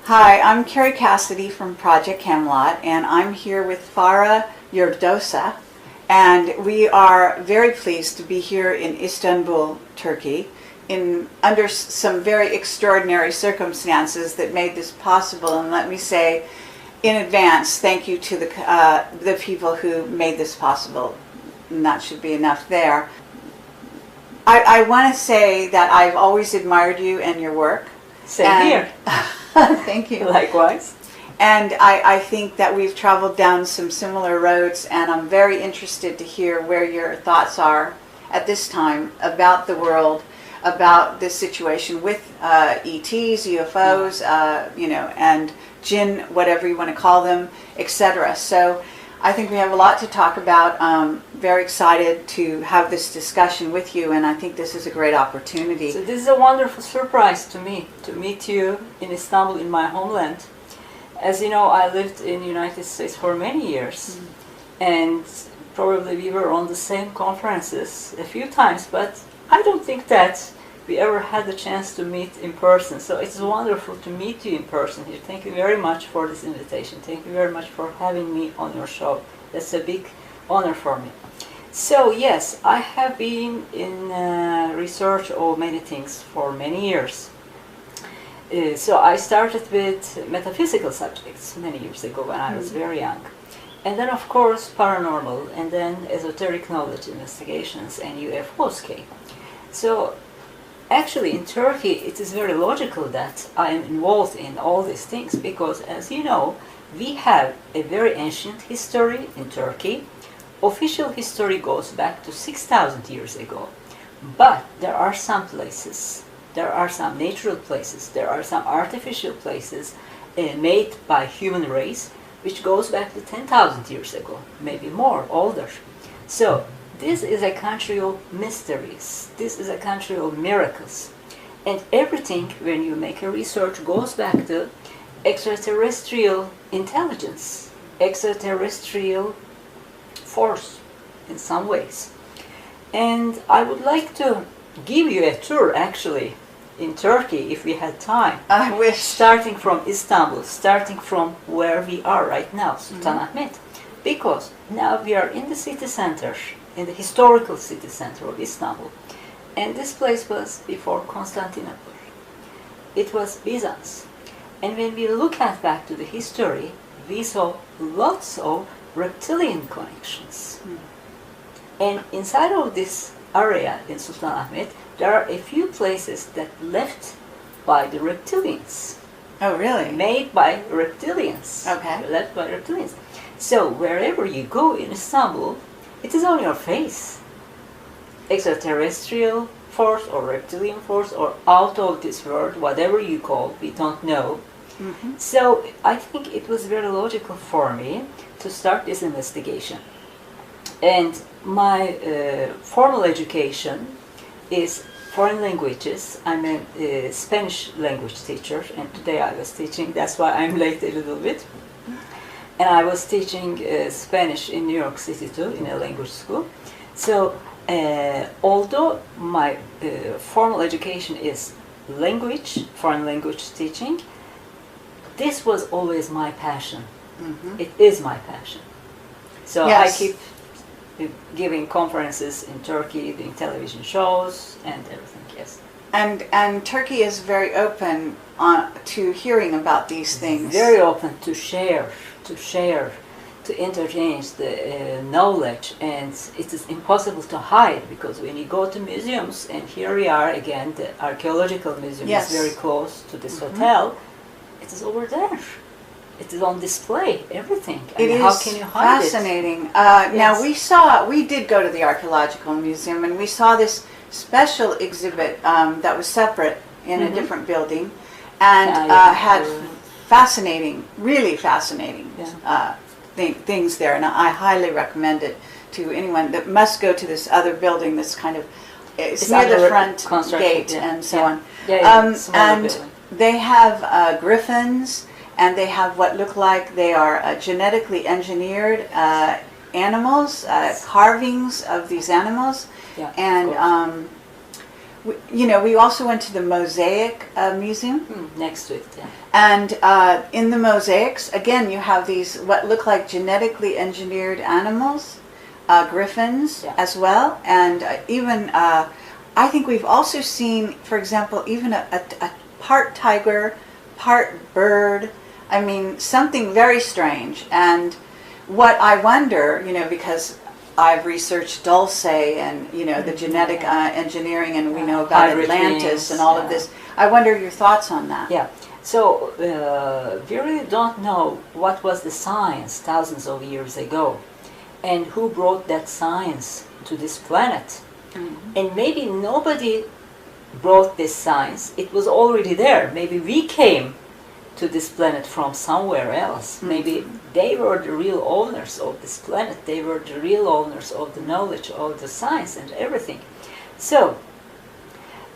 Hi, I'm Carrie Cassidy from Project Camelot, and I'm here with Farah Yurdosa, and we are very pleased to be here in Istanbul, Turkey, under some very extraordinary circumstances that made this possible. And let me say in advance, thank you to the people who made this possible, and that should be enough there. I want to say that I've always admired you and your work. Same here. Thank you. Likewise. And I think that we've traveled down some similar roads, and I'm very interested to hear where your thoughts are at this time about the world, about this situation with ETs, UFOs, and jinn, whatever you want to call them, etc. So I think we have a lot to talk about. Very excited to have this discussion with you, and I think this is a great opportunity. So this is a wonderful surprise to me, to meet you in Istanbul, in my homeland. As you know, I lived in the United States for many years, and probably we were on the same conferences a few times, but I don't think that we ever had the chance to meet in person. So it's wonderful to meet you in person here. Thank you very much for this invitation. Thank you very much for having me on your show. That's a big honor for me. So yes, I have been in research of many things for many years. So I started with metaphysical subjects many years ago when I was very young. And then of course paranormal, and then esoteric knowledge investigations and UFOs came. So actually in Turkey it is very logical that I am involved in all these things, because as you know, we have a very ancient history in Turkey. Official history goes back to 6,000 years ago. But there are some places, there are some natural places, there are some artificial places made by human race, which goes back to 10,000 years ago, maybe more, older. So this is a country of mysteries. This is a country of miracles. And everything, when you make a research, goes back to extraterrestrial intelligence, extraterrestrial force in some ways. And I would like to give you a tour actually in Turkey if we had time. I wish. Starting from Istanbul, starting from where we are right now, Sultanahmet. Because now we are in the city center, in the historical city center of Istanbul. And this place was before Constantinople. It was Byzance. And when we look back to the history, we saw lots of reptilian connections. And inside of this area in Sultanahmet, there are a few places that left by the reptilians. Oh, really? Made by reptilians. Okay. Left by reptilians. So wherever you go in Istanbul, it is on your face. Extraterrestrial force or reptilian force or out of this world, whatever you call, we don't know. So I think it was very logical for me to start this investigation. And my formal education is foreign languages. I'm a Spanish language teacher, and today I was teaching, that's why I'm late a little bit. And I was teaching Spanish in New York City too, in a language school. So although my formal education is language, foreign language teaching, this was always my passion. It is my passion. So Yes. I keep giving conferences in Turkey, doing television shows and everything, yes. And Turkey is very open to hearing about these things. Very open to share, to interchange the knowledge, and it is impossible to hide, because when you go to museums, and here we are again, the archaeological museum Yes. is very close to this hotel, it is over there. It is on display, everything. It is how can you hide fascinating. Yes. Now we did go to the archaeological museum, and we saw this special exhibit that was separate in a different building, and had fascinating, really fascinating things there. And I highly recommend it to anyone that must go to this other building. This kind of it's near the front gate and so on. And building. they have griffins. And they have what look like they are genetically engineered animals, carvings of these animals. Yeah, and we also went to the Mosaic Museum. Next to it, yeah. And in the mosaics, again, you have these what look like genetically engineered animals, griffins as well. And even, I think we've also seen, for example, even a part tiger, part bird. I mean, something very strange. And what I wonder, because I've researched Dulce and, the genetic engineering, and we know about Atlantis and all of this. I wonder your thoughts on that. Yeah. So we really don't know what was the science thousands of years ago, and who brought that science to this planet. And maybe nobody brought this science. It was already there. Maybe we came to this planet from somewhere else. Maybe they were the real owners of this planet. They were the real owners of the knowledge, of the science and everything. So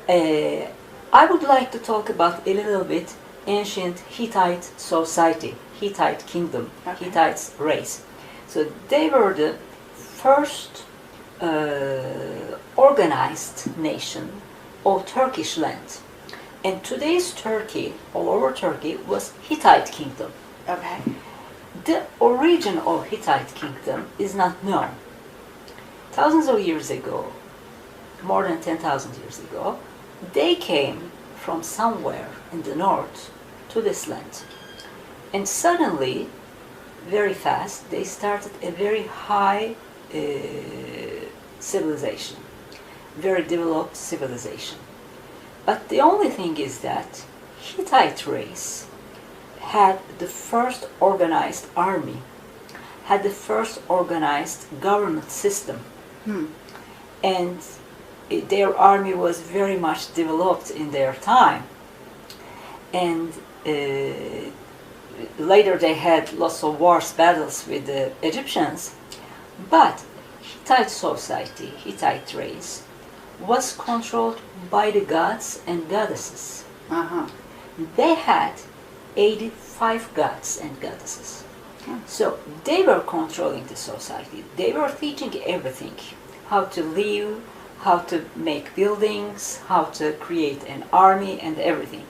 I would like to talk about a little bit ancient Hittite society, Hittite kingdom, Hittite race. So they were the first organized nation of Turkish land. And today's Turkey, all over Turkey, was Hittite kingdom. Okay. The origin of Hittite kingdom is not known. Thousands of years ago, more than 10,000 years ago, they came from somewhere in the north to this land. And suddenly, very fast, they started a very high civilization, very developed civilization. But the only thing is that Hittite race had the first organized army, had the first organized government system. And their army was very much developed in their time. And later they had lots of wars, battles with the Egyptians. But Hittite society, Hittite race, was controlled by the gods and goddesses. They had 85 gods and goddesses. So they were controlling the society. They were teaching everything. How to live, how to make buildings, how to create an army and everything.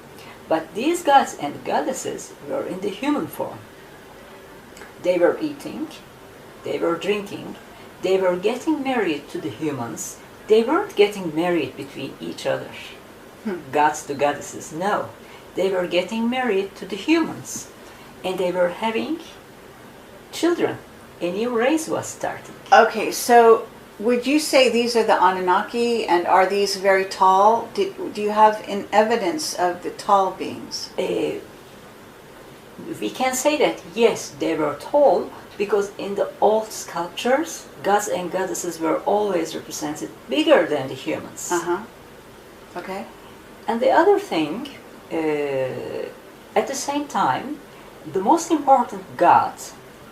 But these gods and goddesses were in the human form. They were eating, they were drinking, they were getting married to the humans. They weren't getting married between each other, gods to goddesses, no. They were getting married to the humans, and they were having children. A new race was starting. Okay, so would you say these are the Anunnaki, and are these very tall? Do you have evidence of the tall beings? We can say that, yes, they were tall, because in the old sculptures, gods and goddesses were always represented bigger than the humans. Okay. And the other thing, at the same time, the most important god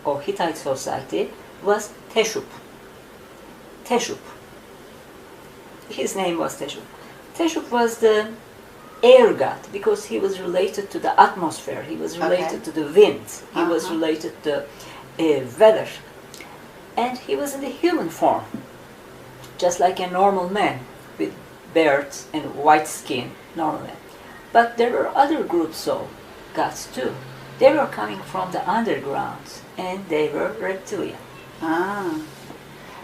of Hittite society was Teshup. Teshup. His name was Teshup. Teshup was the air god, because he was related to the atmosphere, he was related to the wind, he was related to weather. And he was in the human form, just like a normal man, with beard and white skin, normal man. But there were other groups of gods too. They were coming from the underground, and they were reptilian. Ah.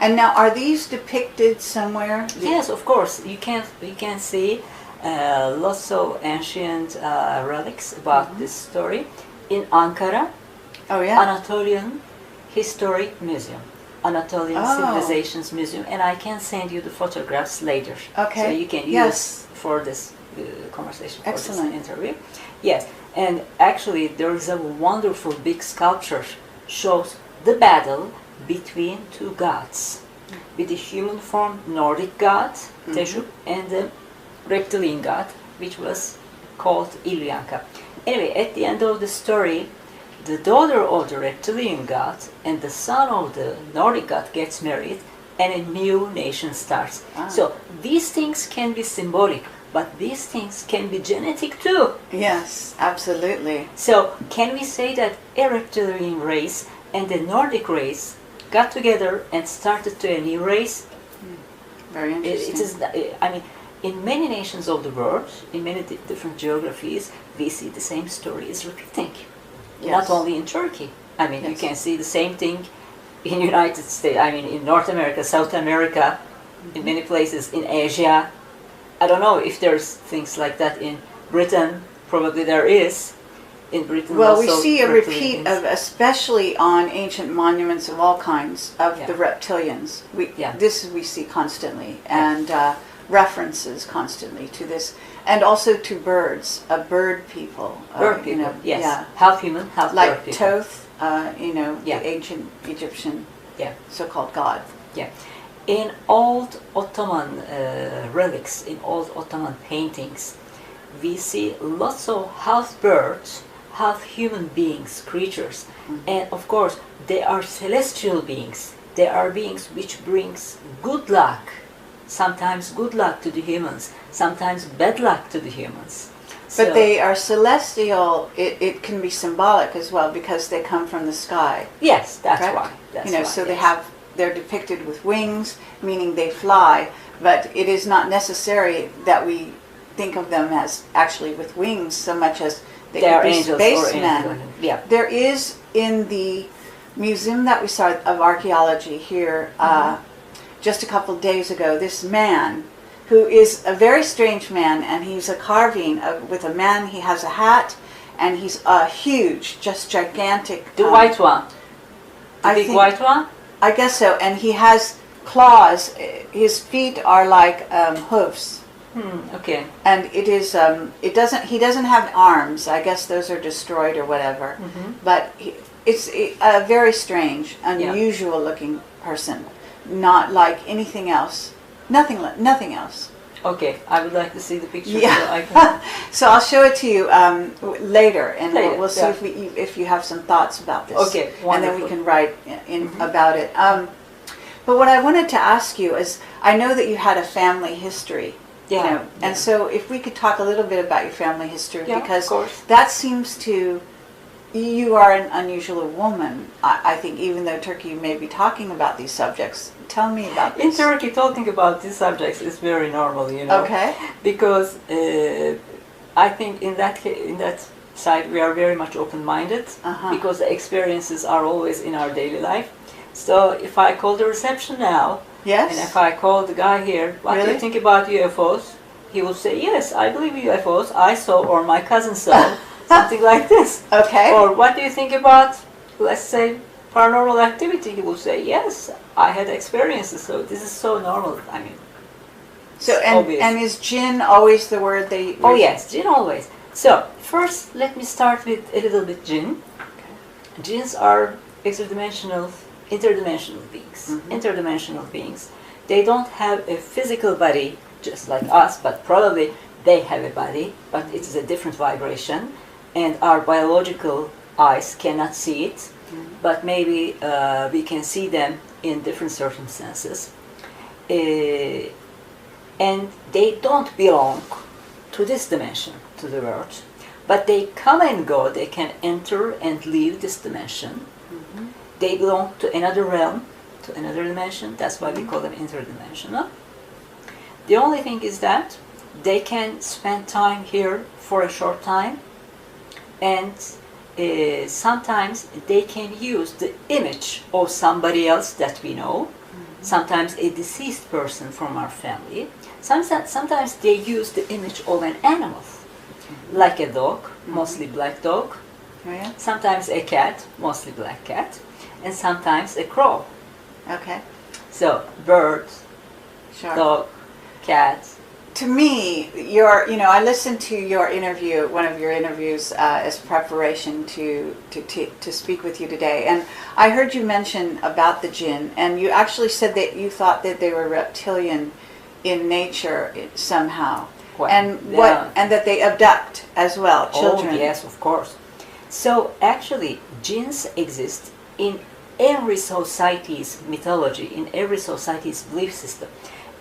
And now, are these depicted somewhere? Yes, of course. You can see lots of ancient relics about this story in Ankara. Oh, yeah. Anatolian History Museum, Anatolian Civilizations Museum, and I can send you the photographs later. Okay. So you can use for this conversation, for Excellent. this interview. Yes, and actually there is a wonderful big sculpture shows the battle between two gods, with the human form Nordic god Teshub and the reptilian god, which was called Ilyanka. Anyway, at the end of the story, the daughter of the reptilian god and the son of the Nordic god gets married, and a new nation starts. So these things can be symbolic, but these things can be genetic too. Yes, absolutely. So can we say that a reptilian race and the Nordic race got together and started to a new race? Very interesting. It is, I mean, in many nations of the world, in many different geographies, we see the same story is repeating. Yes. Not only in Turkey. I mean, you can see the same thing in United States, I mean, in North America, South America, in many places, in Asia. I don't know if there's things like that in Britain. Probably there is. In Britain Well, also, we see a repeat reptilians. of, especially on ancient monuments of all kinds, of Yeah. the reptilians. Yeah. This we see constantly, and references constantly to this, and also to birds, bird people. Bird people, you know, yes. Yeah. Half human, half bird Like people. Thoth, Yeah. the ancient Egyptian Yeah. so-called god. Yeah. In old Ottoman relics, in old Ottoman paintings, we see lots of half birds, half human beings, creatures. And of course, they are celestial beings. They are beings which brings good luck. Sometimes good luck to the humans, sometimes bad luck to the humans. But So- they are celestial. It can be symbolic as well because they come from the sky. Yes, that's Correct? why. That's why, So yes. they're depicted with wings, meaning they fly, but it is not necessary that we think of them as actually with wings so much as they They are could be angels or spacemen. angels. Yeah. There is in the museum that we saw of archaeology here just a couple of days ago, this man who is a very strange man, and he's a carving with a man. He has a hat, and he's huge, just gigantic. The white one. The I big think- white one? I guess so. And he has claws. His feet are like hooves, Okay. and it is. It doesn't. He doesn't have arms. I guess those are destroyed or whatever. But it's a very strange, unusual-looking person. Not like anything else. Nothing else. Okay, I would like to see the picture. Yeah. So I can... So I'll show it to you later, and Later, we'll see yeah. if you have some thoughts about this. Okay, and then we wonderful. can write about it. But what I wanted to ask you is, I know that you had a family history. Yeah, And so if we could talk a little bit about your family history, Yeah, of because course. that seems to. You are an unusual woman, I think, even though Turkey may be talking about these subjects. Tell me about this. In Turkey, talking about these subjects is very normal, you know. Okay. Because I think in that side we are very much open-minded, because the experiences are always in our daily life. So if I call the reception now, Yes. and if I call the guy here, what do Really? you think about UFOs? He will say, yes, I believe UFOs, I saw, or my cousin saw, something like this. Okay. Or what do you think about, let's say, paranormal activity? He will say, yes, I had experiences, so this is so normal. I mean, So it's and obvious. and is jinn always the word they? Oh yes, jinn always. So first, let me start with a little bit jinn. Jinns are interdimensional beings. Interdimensional beings. They don't have a physical body just like us, but probably they have a body, but it is a different vibration, and our biological eyes cannot see it. But maybe we can see them in different circumstances. And they don't belong to this dimension, to the world, but they come and go, they can enter and leave this dimension. They belong to another realm, to another dimension, that's why we call them interdimensional. The only thing is that they can spend time here for a short time, and sometimes they can use the image of somebody else that we know, sometimes a deceased person from our family. Sometimes they use the image of an animal, like a dog, mostly black dog, Oh, yeah? sometimes a cat, mostly black cat, and sometimes a crow. Okay. So bird, Sure. dog, cat. To me, I listened to your interview, one of your interviews, as preparation to speak with you today, and I heard you mention about the jinn, and you actually said that you thought that they were reptilian in nature somehow, Well, and that they abduct as well children. Oh yes, of course. So actually, jinns exist in every society's mythology, in every society's belief system,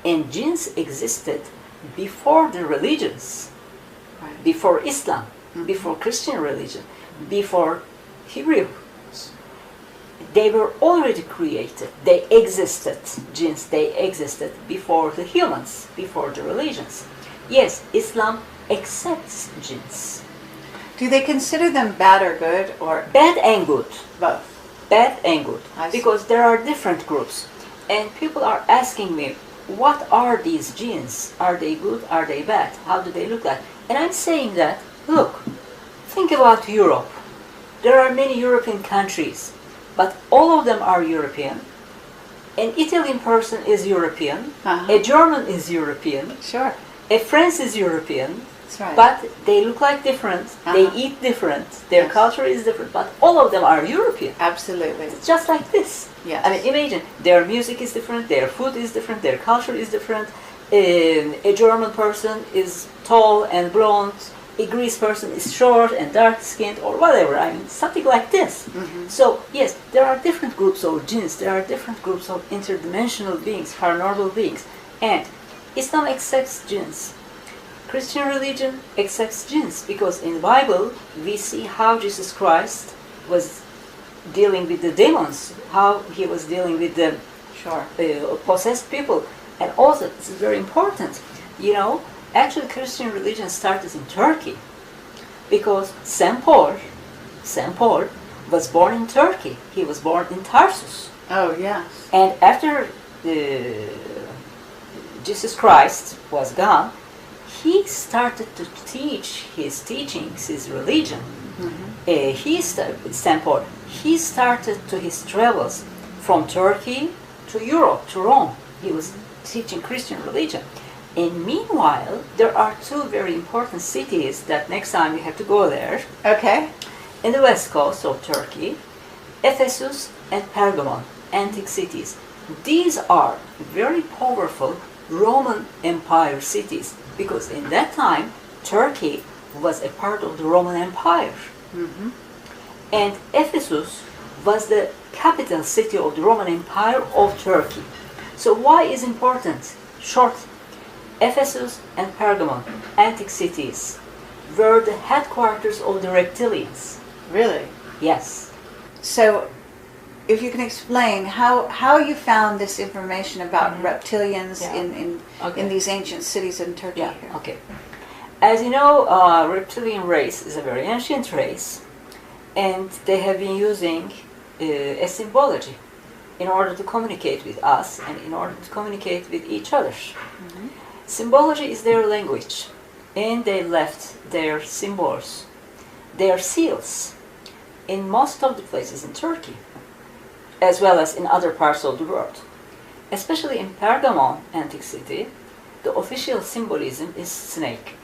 and jinns existed before the religions, Right. before Islam, before Christian religion, before Hebrews. They were already created. They existed, jinns, they existed before the humans, before the religions. Yes, Islam accepts jinns. Do they consider them bad or good, or Bad and good. both? Bad and good. I see. Because there are different groups. And people are asking me, what are these jinns? Are they good? Are they bad? How do they look like? And I'm saying that, look, think about Europe. There are many European countries, but all of them are European. An Italian person is European. Uh-huh. A German is European. Sure. A French is European. That's right. But they look like different. They Uh-huh. eat different. Their Yes. culture is different. But all of them are European. Absolutely. It's just like this. Yes. I mean, imagine their music is different, their food is different, their culture is different. A German person is tall and blonde. A Greece person is short and dark-skinned, or whatever. I mean, something like this. So yes, there are different groups of jinns. There are different groups of interdimensional beings, paranormal beings, and Islam accepts jinns. Christian religion accepts jinns because in the Bible we see how Jesus Christ was dealing with the demons, how he was dealing with the Sure. possessed people. And also, this is very important, actually Christian religion started in Turkey because St. Paul was born in Turkey. He was born in Tarsus. Oh, yes. And after Jesus Christ was gone, he started to teach his teachings, his religion. St. Paul, he started to his travels from Turkey to Europe, to Rome. He was teaching Christian religion. And meanwhile, there are two very important cities that next time you have to go there. Okay. In the west coast of Turkey, Ephesus and Pergamon, antique cities. These are very powerful Roman Empire cities because in that time, Turkey was a part of the Roman Empire. And Ephesus was the capital city of the Roman Empire of Turkey. So why is important? Short. Ephesus and Pergamon, antique cities, were the headquarters of the reptilians. Really? Yes. So, if you can explain how you found this information about reptilians Yeah. in these ancient cities in Turkey. Yeah, Here. okay. As you know, reptilian race is a very ancient race, and they have been using a symbology in order to communicate with us and in order to communicate with each other. Symbology is their language, and they left their symbols, their seals, in most of the places in Turkey, as well as in other parts of the world. Especially in Pergamon, antique city, the official symbolism is snake.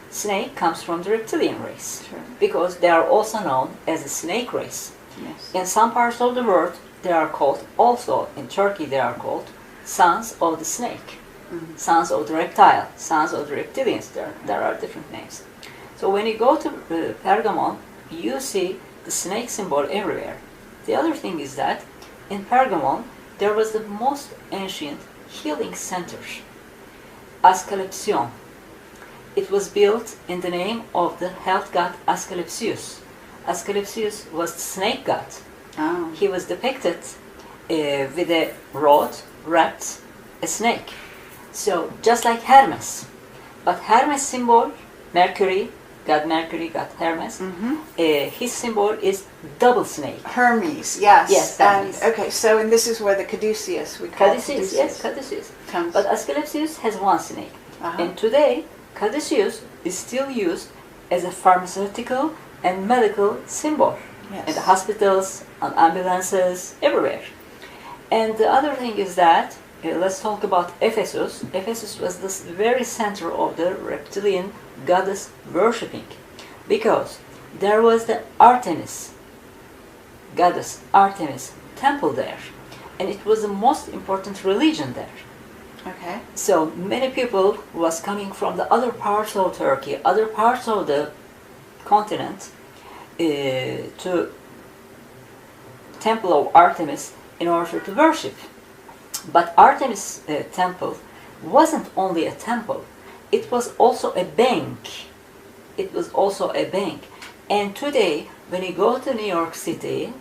Snake comes from the reptilian race, Sure. because they are also known as a snake race. Yes. In some parts of the world, they are called, also in Turkey, they are called sons of the snake, sons of the reptile, sons of the reptilians. There are different names. So when you go to Pergamon, you see the snake symbol everywhere. The other thing is that in Pergamon, there was the most ancient healing center, Asclepion. It was built in the name of the health god Asclepius. Asclepius was the snake god. Oh. He was depicted with a rod wrapped a snake. So just like Hermes. But Hermes symbol, Mercury, God Mercury, God Hermes. His symbol is double snake. Hermes, yes. Yes, And Hermes. okay, so and this is where the caduceus, we call Caduceus, yes, Caduceus. comes. But Asclepius has one snake. Uh-huh. And today, Caduceus is still used as a pharmaceutical and medical symbol. Yes. In the hospitals, on ambulances, everywhere. And the other thing is that, let's talk about Ephesus. Ephesus was the very center of the reptilian goddess worshipping, because there was the Artemis, goddess Artemis temple there, and it was the most important religion there. Okay. So many people was coming from the other parts of Turkey, other parts of the continent, to temple of Artemis in order to worship. But Artemis temple wasn't only a temple, it was also a bank. It was also a bank. And today, when you go to New York City,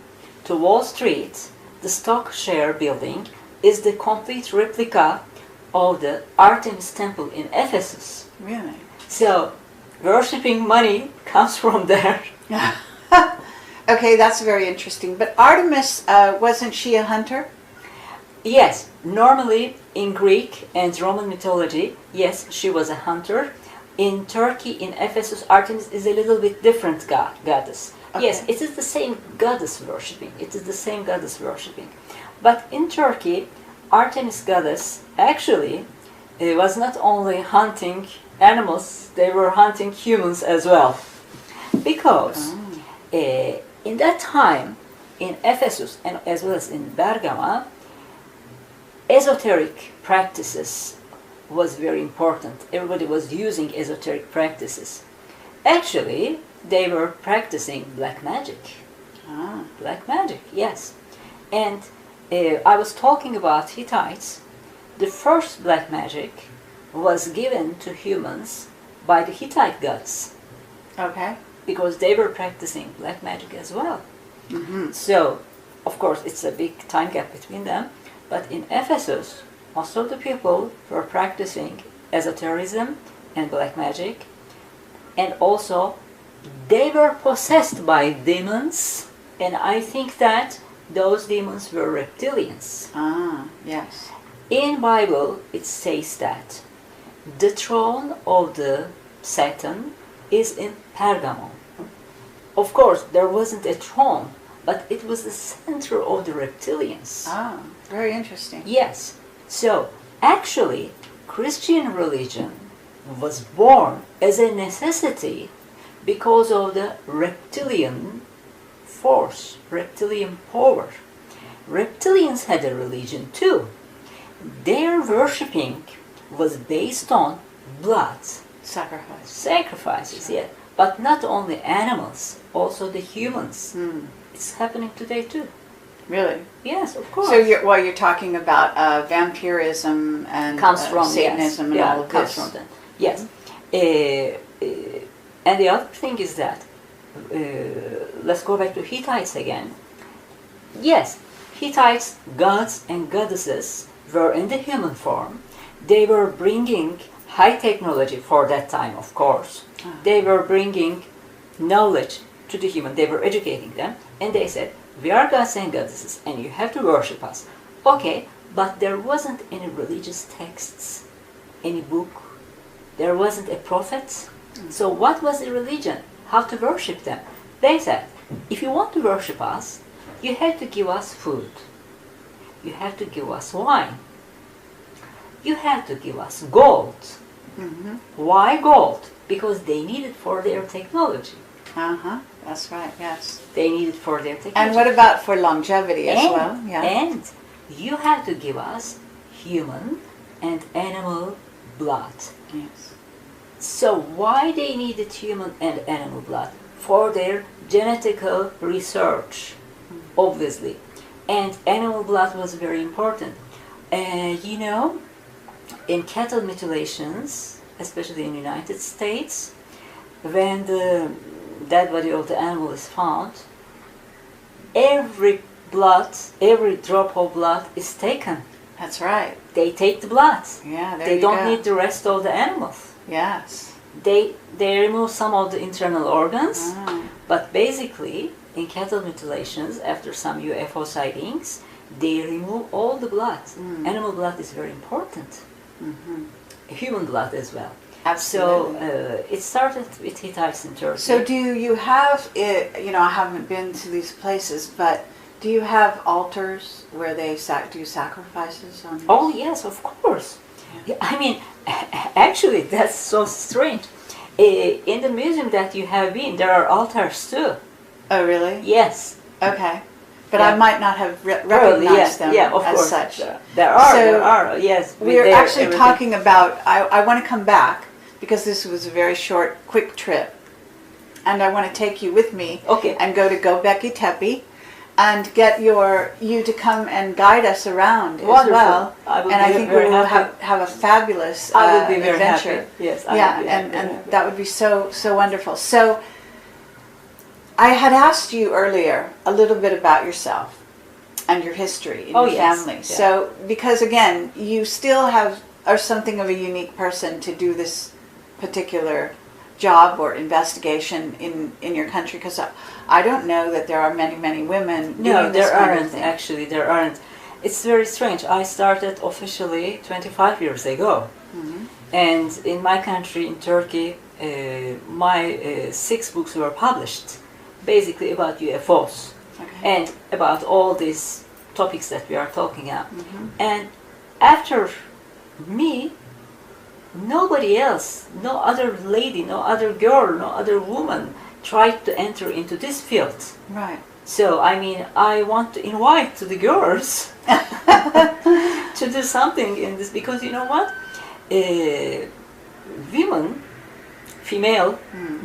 to Wall Street, the stock share building is the complete replica of the Artemis temple in Ephesus. Really? So, worshipping money comes from there. Okay, that's very interesting. But Artemis, wasn't she a hunter? Yes, normally in Greek and Roman mythology, yes, she was a hunter. In Turkey, in Ephesus, Artemis is a little bit different goddess. Okay. Yes, it is the same goddess worshipping. It is the same goddess worshipping. But in Turkey, Artemis goddess actually was not only hunting animals, they were hunting humans as well. Because in that time, in Ephesus and as well as in Bergama, esoteric practices was very important. Everybody was using esoteric practices. Actually, they were practicing black magic. Ah. Black magic, yes. And I was talking about Hittites. The first black magic was given to humans by the Hittite gods. Okay. Because they were practicing black magic as well. Mm-hmm. So, of course, it's a big time gap between them. But in Ephesus, most of the people were practicing esotericism and black magic. And also, they were possessed by demons. And I think that those demons were reptilians. Ah, yes. In Bible, it says that the throne of the Satan is in Pergamon. Of course, there wasn't a throne, but it was the center of the reptilians. Ah, very interesting. Yes. So, actually, Christian religion was born as a necessity because of the reptilian force, reptilian power. Reptilians had a religion too. Their worshipping was based on blood. Sacrifice. Sacrifices, yeah. But not only animals, also the humans. Hmm. It's happening today too. Really? Yes, of course. So you're talking about vampirism and Comes from Satanism yes. and all of comes this. from that. Yes. And the other thing is that, let's go back to Hittites again. Yes, Hittites, gods and goddesses were in the human form. They were bringing high technology for that time, of course. They were bringing knowledge to the human. They were educating them. And they said, we are gods and goddesses and you have to worship us. Okay, but there wasn't any religious texts, any book. There wasn't a prophet. So what was the religion? How to worship them? They said, if you want to worship us, you have to give us food. You have to give us wine. You have to give us gold. Mm-hmm. Why gold? Because they need it for their technology. Uh-huh. That's right, yes. They need it for their technology. And what about for longevity as well? Yeah. And you have to give us human and animal blood. Yes. So why they needed human and animal blood? For their genetical research, obviously. And animal blood was very important. You know, in cattle mutilations, especially in the United States, when the dead body of the animal is found, every drop of blood is taken. That's right. They take the blood. Yeah, there They you don't go. need the rest of the animals. Yes. they remove some of the internal organs, Ah. but basically in cattle mutilations, after some UFO sightings, they remove all the blood. Animal blood is very important. Human blood as well. Absolutely. So it started with Hittites in Turkey. So do you have it, you know, I haven't been to these places, but do you have altars where they do sacrifices on? Oh yes, of course. Yeah, I mean, actually, that's so strange. In the museum that you have been, there are altars too. Oh, really? Yes. Okay. But Yeah. I might not have Probably, recognized them yeah, of as course. such. There are, So, yes. We're there, actually everything. talking about, I want to come back because this was a very short, quick trip. And I want to take you with me Okay. and go to Göbekli Tepe and get you to come and guide us around as Wonderful. well. I would And be I think we very will happy. have a fabulous I would be very adventure. happy. Yes, I Yeah, would be and very happy. that would be so wonderful. So I had asked you earlier a little bit about yourself and your history and Oh, your yes. family. Yeah. So because again, you still are something of a unique person to do this particular job or investigation in your country, because I don't know that there are many women No, doing this there kind of aren't, thing. actually, there aren't. It's very strange. I started officially 25 years ago. And in my country, in Turkey, my 6 books were published, basically about UFOs Okay. and about all these topics that we are talking about. And after me, nobody else, no other lady, no other girl, no other woman tried to enter into this field. Right. So, I mean, I want to invite to the girls to do something in this, because you know what? Women, female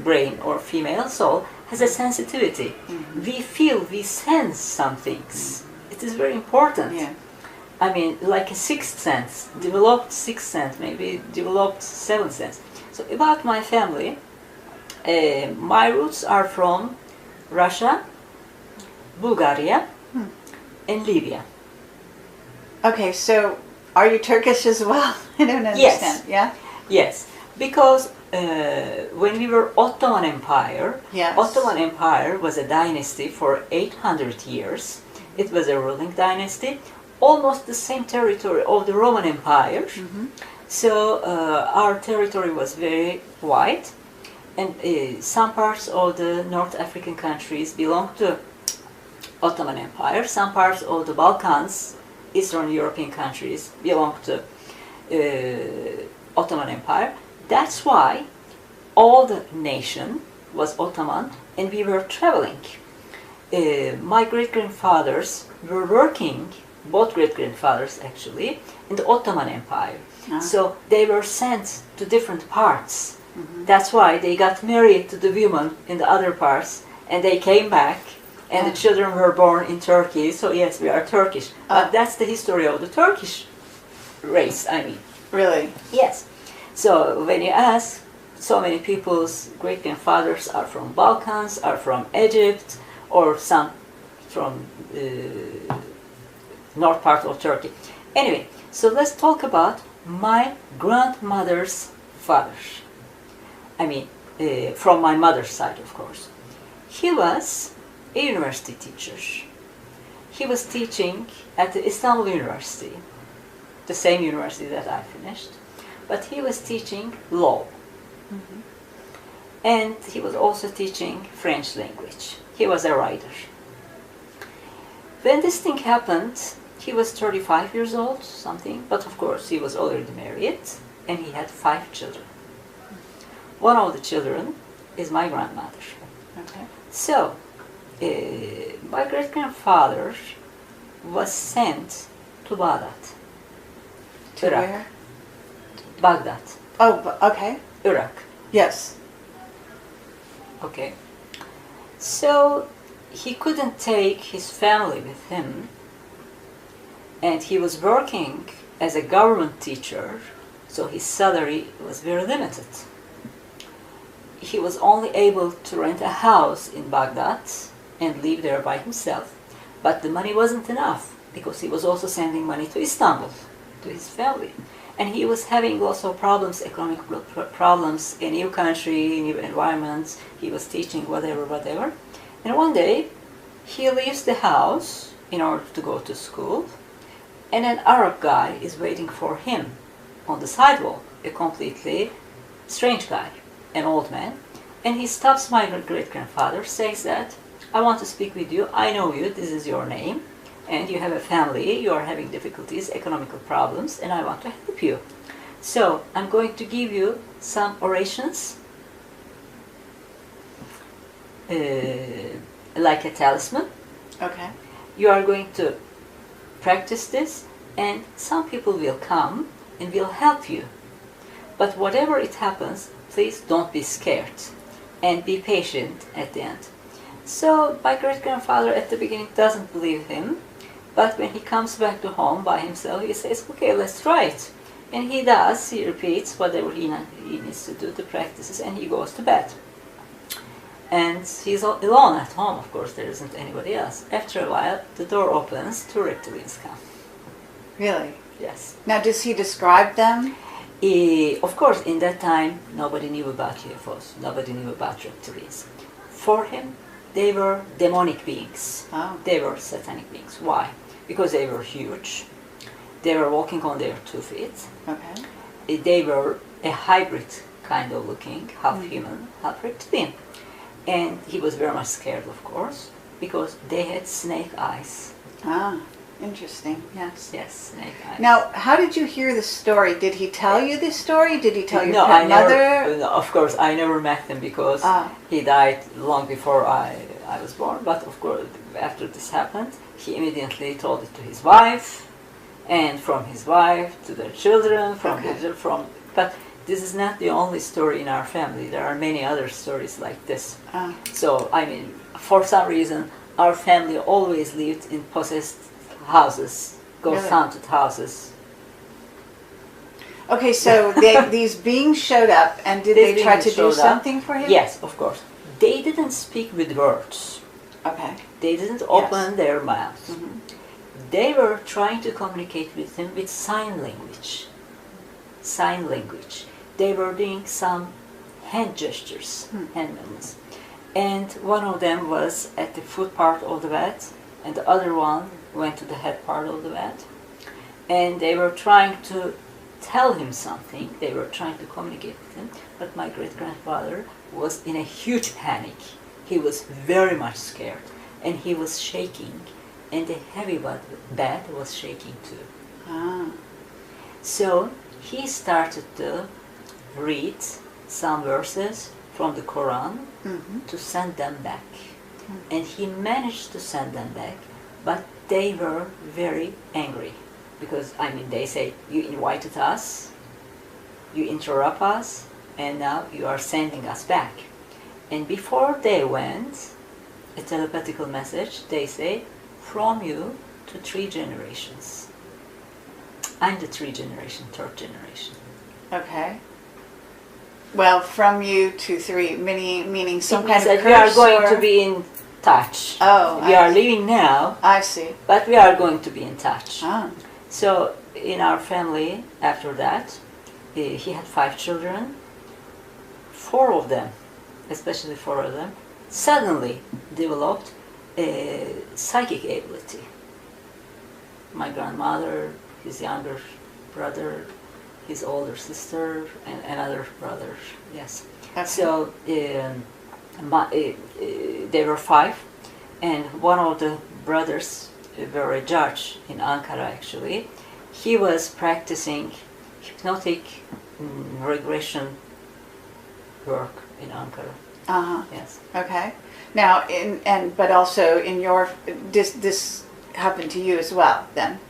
brain or female soul has a sensitivity. We feel, we sense some things. It is very important. Yeah. I mean, like a sixth sense, developed sixth sense, maybe developed seventh sense. So about my family, my roots are from Russia, Bulgaria, and Libya. Okay, so are you Turkish as well? I don't understand. Yes. Yeah? Yes, because when we were Ottoman Empire, Yes. Ottoman Empire was a dynasty for 800 years. It was a ruling dynasty, almost the same territory of the Roman Empire. So our territory was very wide, and some parts of the North African countries belonged to Ottoman Empire. Some parts of the Balkans, Eastern European countries, belonged to Ottoman Empire. That's why all the nation was Ottoman, and we were traveling. My great-grandfathers were working, both great-grandfathers actually, in the Ottoman Empire. So they were sent to different parts. That's why they got married to the women in the other parts, and they came back, and the children were born in Turkey. So yes, we are Turkish. But that's the history of the Turkish race, I mean. Really? Yes. So when you ask, so many people's great-grandfathers are from Balkans, are from Egypt, or some from north part of Turkey. Anyway, so let's talk about my grandmother's father. I mean, from my mother's side, of course. He was a university teacher. He was teaching at the Istanbul University, the same university that I finished, but he was teaching law. And he was also teaching French language. He was a writer. When this thing happened, he was 35 years old, something, but of course he was already married, and he had 5 children. One of the children is my grandmother. Okay. So, my great-grandfather was sent to Baghdad. To Iraq. where? Baghdad, Oh, okay. Iraq. Yes. Okay. So he couldn't take his family with him, and he was working as a government teacher, so his salary was very limited. He was only able to rent a house in Baghdad and live there by himself, but the money wasn't enough because he was also sending money to Istanbul, to his family. And he was having lots of problems, economic problems, a new country, new environments. He was teaching whatever. And one day, he leaves the house in order to go to school, and an Arab guy is waiting for him on the sidewalk, a completely strange guy, an old man. And he stops my great-grandfather, says that, I want to speak with you, I know you, this is your name, and you have a family, you are having difficulties, economical problems, and I want to help you. So, I'm going to give you some orations, like a talisman. Okay. You are going to practice this, and some people will come and will help you. But whatever it happens, please don't be scared and be patient at the end. So my great-grandfather at the beginning doesn't believe him, but when he comes back to home by himself, he says, okay, let's try it. And he does, he repeats whatever he needs to do to practice, and he goes to bed. And he's alone at home, of course, there isn't anybody else. After a while, the door opens, two reptilians come. Really? Yes. Now, does he describe them? Of course, in that time, nobody knew about UFOs, nobody knew about reptilians. For him, they were demonic beings. Oh. They were satanic beings. Why? Because they were huge. They were walking on their 2 feet. Okay. They were a hybrid kind of looking, half human, half reptilian. And he was very much scared, of course, because they had snake eyes. Ah, interesting. Yes. Yes, snake eyes. Now, how did you hear the story? Did he tell you this story? Did he tell your No, mother? No, of course, I never met him because he died long before I was born. But of course, after this happened, he immediately told it to his wife, and from his wife to their children, but this is not the only story in our family. There are many other stories like this. So, I mean, for some reason, our family always lived in possessed houses, ghost-haunted houses. Okay, so these beings showed up, and did they try to do something for him? Yes, of course. They didn't speak with words. Okay. They didn't open their mouths. Mm-hmm. They were trying to communicate with him with sign language. Sign language. They were doing some hand gestures, hand movements. And one of them was at the foot part of the bed, and the other one went to the head part of the bed. And they were trying to tell him something, they were trying to communicate with him, but my great-grandfather was in a huge panic. He was very much scared, and he was shaking, and the heavy bed was shaking too. So he started to read some verses from the Quran to send them back. And he managed to send them back, but they were very angry. Because, I mean, they say, you invited us, you interrupt us, and now you are sending us back. And before they went, a telepathical message, they say, from you to 3 generations. I'm the 3rd generation. Okay. Well, from you to 3, meaning some kind of curse? We are going to be in touch. Oh, we are living now. I see. But we are going to be in touch. Ah. So, in our family, after that, he had 5 children. 4 of them, especially 4 of them, suddenly developed a psychic ability. My grandmother, his younger brother, his older sister, and another brother. Yes. Okay. So they were 5, and one of the brothers were a judge in Ankara. Actually, he was practicing hypnotic regression work in Ankara. Yes. Okay. Now, but also in your this happened to you as well then.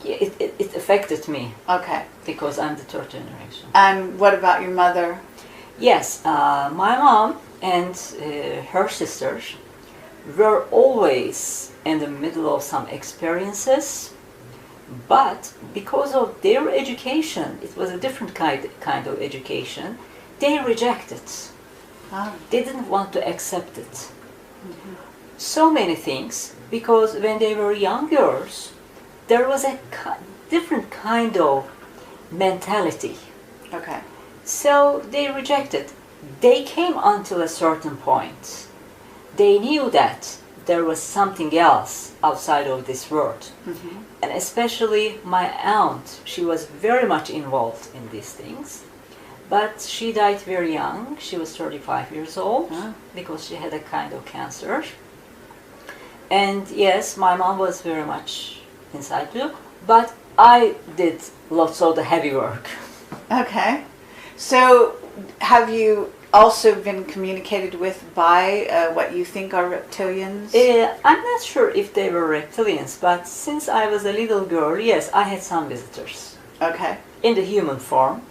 Yeah, it affected me. Okay. Because I'm the 3rd generation. And what about your mother? Yes, my mom and her sisters were always in the middle of some experiences, but because of their education, it was a different kind of education, they rejected. They didn't want to accept it. So many things, because when they were young girls, there was a different kind of mentality. Okay. So they rejected. They came until a certain point. They knew that there was something else outside of this world. Mm-hmm. And especially my aunt, she was very much involved in these things. But she died very young. She was 35 years old because she had a kind of cancer. And yes, my mom was very much inside too, but I did lots of the heavy work. Okay. So have you also been communicated with by what you think are reptilians? I'm not sure if they were reptilians, but since I was a little girl, yes, I had some visitors. Okay. In the human form,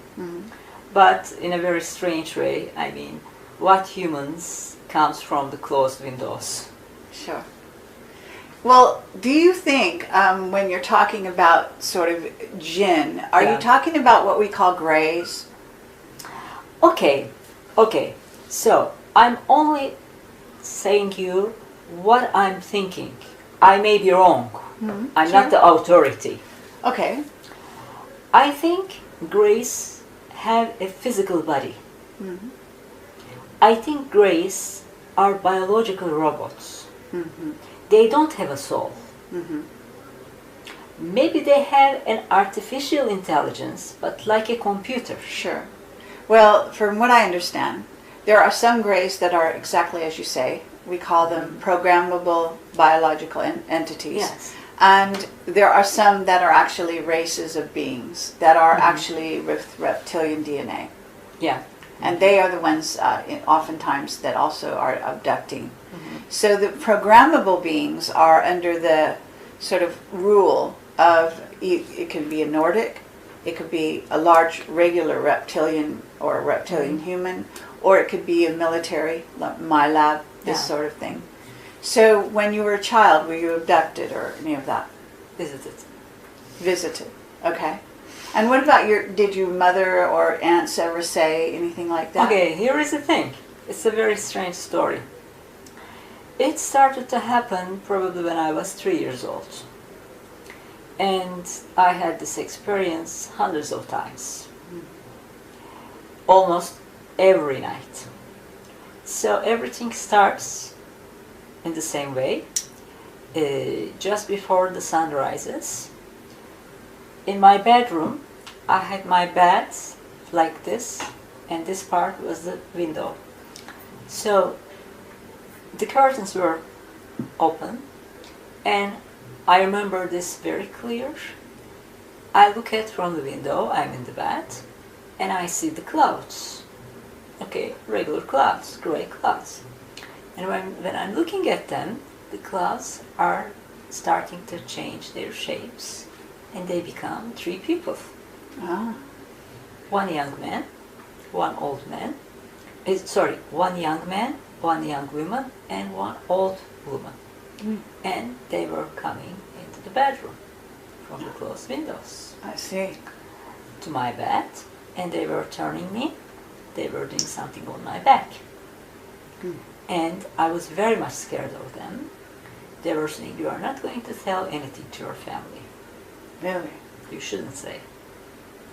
but in a very strange way. I mean, what humans comes from the closed windows? Sure. Well, do you think when you're talking about sort of jinn, are you talking about what we call greys? Okay. So I'm only saying you what I'm thinking. I may be wrong. I'm not the authority. Okay. I think greys have a physical body. I think greys are biological robots. They don't have a soul. Maybe they have an artificial intelligence, but like a computer. Sure. Well, from what I understand, there are some greys that are exactly as you say. We call them programmable biological entities. Yes. And there are some that are actually races of beings that are actually with reptilian DNA. Yeah. And they are the ones oftentimes that also are abducting. So the programmable beings are under the sort of rule of, it could be a Nordic, it could be a large regular reptilian or a reptilian human, or it could be a military, like my lab, this sort of thing. So when you were a child, were you abducted or any of that? Visited. Visited, okay. And what about did your mother or aunts ever say anything like that? Okay, here is the thing. It's a very strange story. It started to happen probably when I was 3 years old. And I had this experience hundreds of times. Almost every night. So everything starts in the same way. Just before the sun rises. In my bedroom, I had my bed like this, and this part was the window. So the curtains were open, and I remember this very clear. I look at from the window, I'm in the bed, and I see the clouds. Okay, regular clouds, gray clouds. And when I'm looking at them, the clouds are starting to change their shapes, and they become 3 people. One young man, one old man, one young man, one young woman, and one old woman. And they were coming into the bedroom from the closed windows. I see. To my bed, and they were turning me. They were doing something on my back. And I was very much scared of them. They were saying, you are not going to tell anything to your family. Really? You shouldn't say.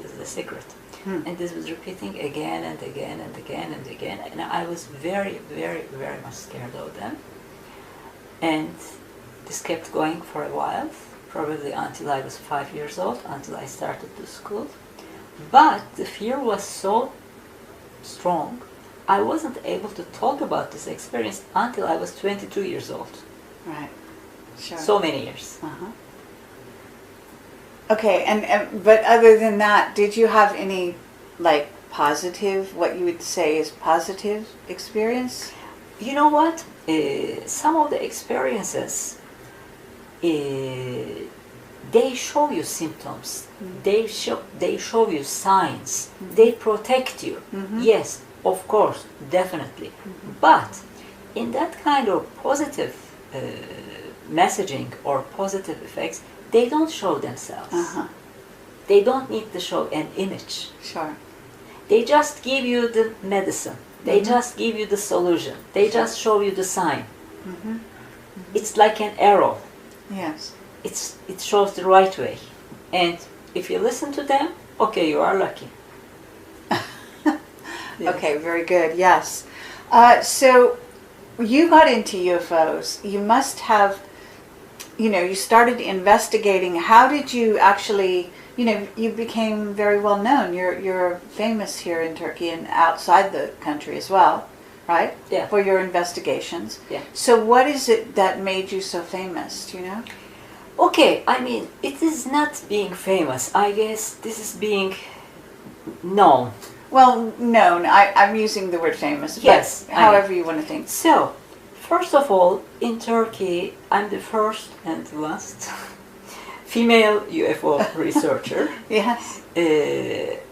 This is a secret. And this was repeating again and again and again and again. And I was very, very, very much scared of them. And this kept going for a while, probably until I was 5 years old, until I started to school. But the fear was so strong, I wasn't able to talk about this experience until I was 22 years old. Right. Sure. So many years. Okay, and but other than that, did you have any like positive, what you would say is positive experience? You know what? Some of the experiences, they show you symptoms. They show you signs. They protect you. Yes, of course, definitely. But in that kind of positive messaging or positive effects, they don't show themselves. They don't need to show an image. Sure. They just give you the medicine. They just give you the solution. They just show you the sign. It's like an arrow. Yes. It shows the right way. And if you listen to them, Okay, you are lucky. Yes. Okay, very good. Yes. So you got into UFOs. You must have, you started investigating. How did you actually, you became very well known. You're famous here in Turkey and outside the country as well, right? Yeah. For your investigations. Yeah. So what is it that made you so famous? Do you know? Okay, I mean, it is not being famous. I guess this is being known. Well, known. I'm using the word famous. Yes, But however you want to think. So, first of all, in Turkey, I'm the first and last female UFO researcher. Yes.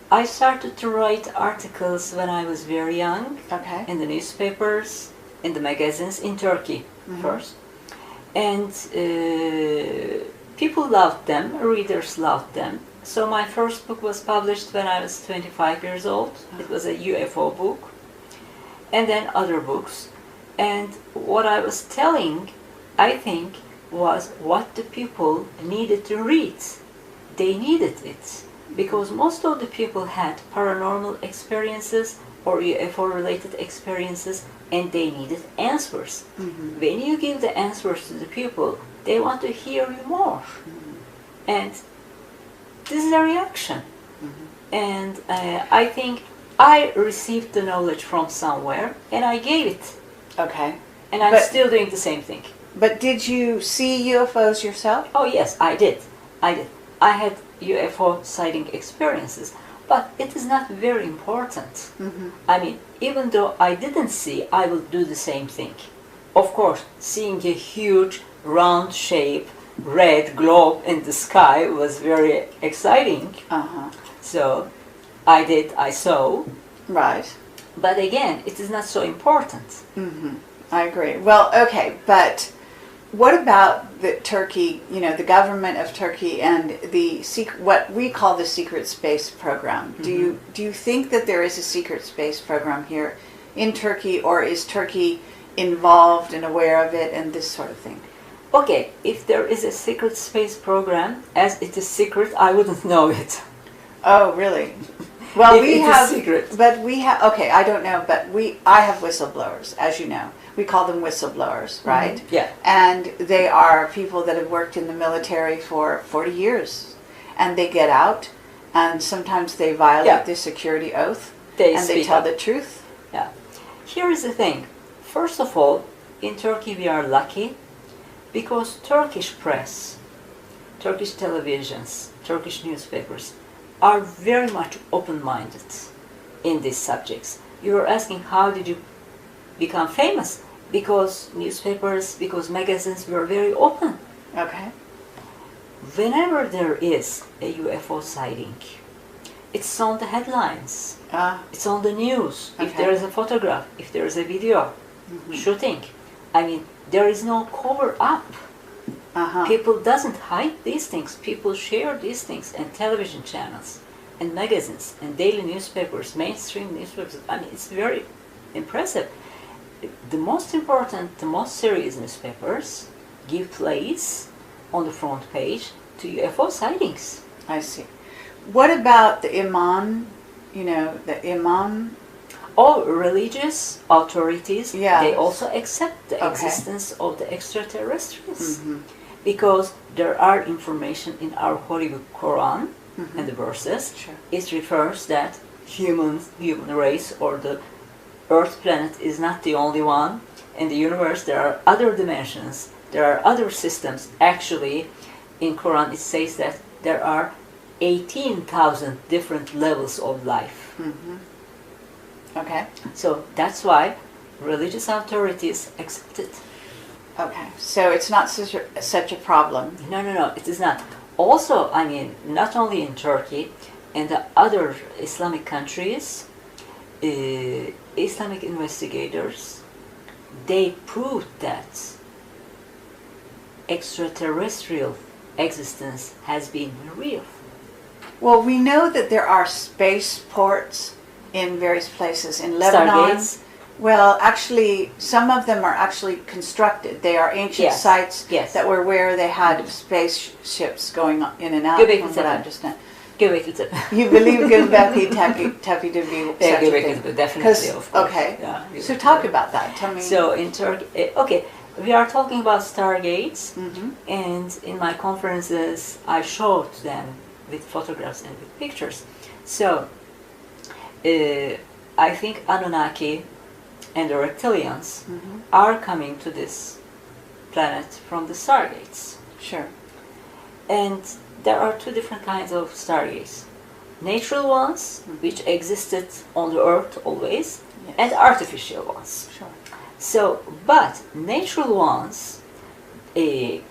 I started to write articles when I was very young. Okay. In the newspapers, in the magazines in Turkey first. And people loved them, readers loved them. So my first book was published when I was 25 years old. It was a UFO book. And then other books. And what I was telling, I think, was what the people needed to read. They needed it. Because most of the people had paranormal experiences or UFO-related experiences, and they needed answers. When you give the answers to the people, they want to hear you more. And this is a reaction. And I think I received the knowledge from somewhere, and I gave it. Okay. And I'm still doing the same thing. But did you see UFOs yourself? Oh yes, I did. I had UFO sighting experiences, but it is not very important. I mean, even though I didn't see, I will do the same thing. Of course, seeing a huge round shape, red globe in the sky was very exciting. So I saw. Right. But again, it is not so important. I agree. Well, okay, but what about the Turkey, the government of Turkey and what we call the secret space program? Do you think that there is a secret space program here in Turkey, or is Turkey involved and aware of it and this sort of thing? Okay, if there is a secret space program, as it is secret, I wouldn't know it. Oh, really? Well, we have secret. But we have, okay, I don't know, but I have whistleblowers, as you know. We call them whistleblowers, right? Yeah. And they are people that have worked in the military for 40 years. And they get out, and sometimes they violate the security oath, and they tell the truth. Yeah. Here is the thing. First of all, in Turkey we are lucky because Turkish press, Turkish televisions, Turkish newspapers are very much open-minded in these subjects. You were asking how did you become famous? Because newspapers, because magazines were very open. Okay. Whenever there is a UFO sighting, it's on the headlines. It's on the news. Okay. If there is a photograph, if there is a video shooting, I mean, there is no cover up. People doesn't hide these things. People share these things, and television channels, and magazines, and daily newspapers, mainstream newspapers. I mean, it's very impressive. The most important, the most serious newspapers give place on the front page to UFO sightings. I see. What about the imam, the imam? All religious authorities, Yeah. they also accept the existence of the extraterrestrials. Because there are information in our Holy Book Quran and the verses. Sure. It refers that human race or the Earth planet is not the only one. In the universe there are other dimensions, there are other systems. Actually, in Quran it says that there are 18,000 different levels of life. Okay. So that's why religious authorities accept it. Okay. So it's not such a problem. No, it is not. Also, I mean, not only in Turkey and the other Islamic countries, Islamic investigators, they proved that extraterrestrial existence has been real. Well, we know that there are spaceports in various places in Lebanon. Stargates. Well, actually, some of them are actually constructed. They are ancient sites that were where they had spaceships going in and out, from what I understand. Göbekli Tepe. You believe Göbekli Tepe to be Yeah, such a Göbekli thing? Tepe, definitely, of course. Okay. Yeah, So Göbekli talk Tepe. about that. Tell me. So in Turkey, okay, we are talking about stargates, Mm-hmm. and in my conferences I showed them with photographs and with pictures. So I think Anunnaki and the reptilians Mm-hmm. are coming to this planet from the stargates. Sure. And there are two different kinds of stargates. Natural ones, which existed on the earth always, Yes. and artificial ones. Sure. So, but natural ones, they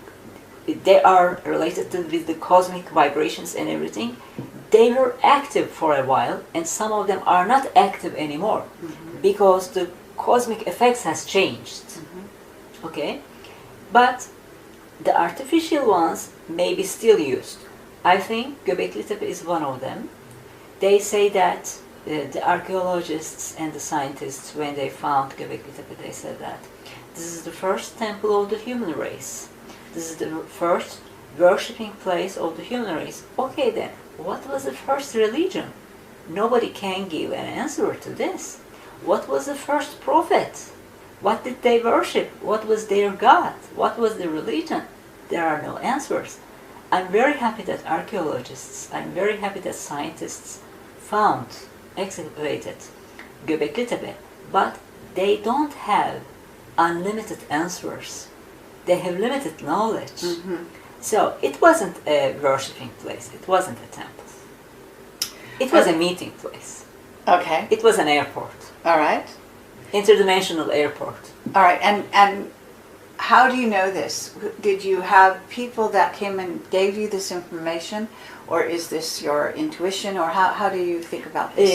are related with the cosmic vibrations and everything. They were active for a while, and some of them are not active anymore because the cosmic effects has changed. Okay, but the artificial ones may be still used. I think Göbekli Tepe is one of them. They say that the archaeologists and the scientists, when they found Göbekli Tepe, they said that this is the first temple of the human race. This is the first worshipping place of the human race. Okay then, what was the first religion? Nobody can give an answer to this. What was the first prophet? What did they worship? What was their God? What was the religion? There are no answers. I'm very happy that archaeologists, I'm very happy that scientists found, excavated Göbekli Tepe, but they don't have unlimited answers. They have limited knowledge. So it wasn't a worshipping place, it wasn't a temple. It was a meeting place. Okay. It was an airport, All right. interdimensional airport. All right. And how do you know this? Did you have people that came and gave you this information, or is this your intuition, or how do you think about this?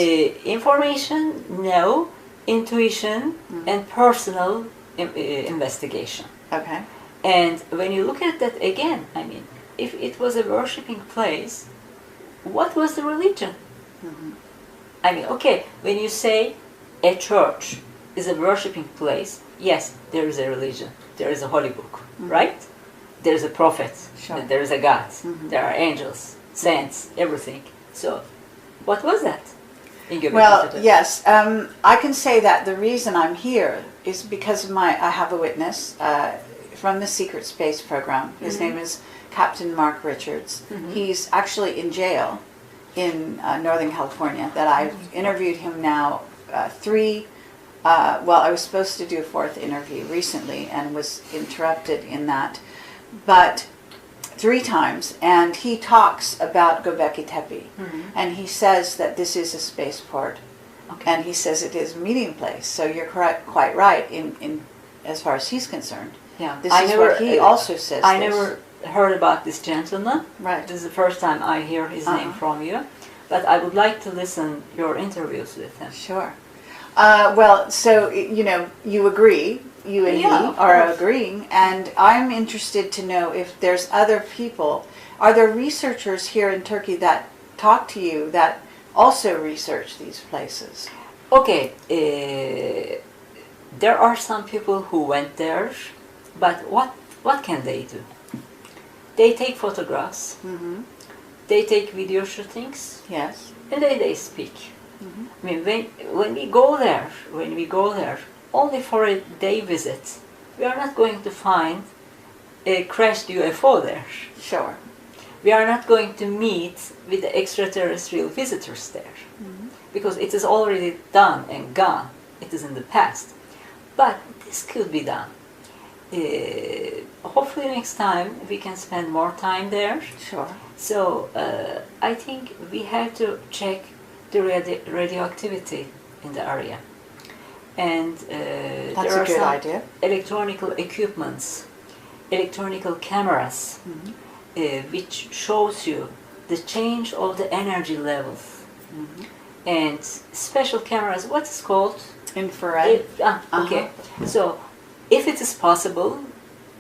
Information, no. Intuition and personal investigation. Okay. And when you look at that again, I mean, if it was a worshipping place, what was the religion? I mean, okay, when you say a church is a worshipping place, yes, there is a religion, there is a holy book, right? There is a prophet, Sure. there is a God, there are angels, saints, everything. So, what was that? in Göbekli Well, Tepe? yes, I can say that the reason I'm here is because of I have a witness from the Secret Space Program. His name is Captain Mark Richards. He's actually in jail in Northern California. That I've interviewed him now well, I was supposed to do a fourth interview recently and was interrupted in that, but 3 times, and he talks about Göbekli Tepe, and he says that this is a spaceport, and he says it is a meeting place. So you're quite right in as far as he's concerned. Yeah, This is what he also says. I never heard about this gentleman. Right. This is the first time I hear his name from you, but I would like to listen your interviews with him. Sure. Well, so, you know, you agree, you and Yeah, he of are course. agreeing, and I'm interested to know if there's other people. Are there researchers here in Turkey that talk to you that also research these places? Okay, there are some people who went there, but what can they do? They take photographs, they take video shootings, Yes. and they speak. I mean, when we go there, only for a day visit, we are not going to find a crashed UFO there. Sure. We are not going to meet with the extraterrestrial visitors there, because it is already done and gone. It is in the past. But this could be done. Hopefully next time we can spend more time there. Sure. So I think we have to check the radioactivity in the area. And That's there a are good some idea. electronical equipments, electronical cameras, which shows you the change of the energy levels. And special cameras, what's called? Infrared. Okay. So if it is possible,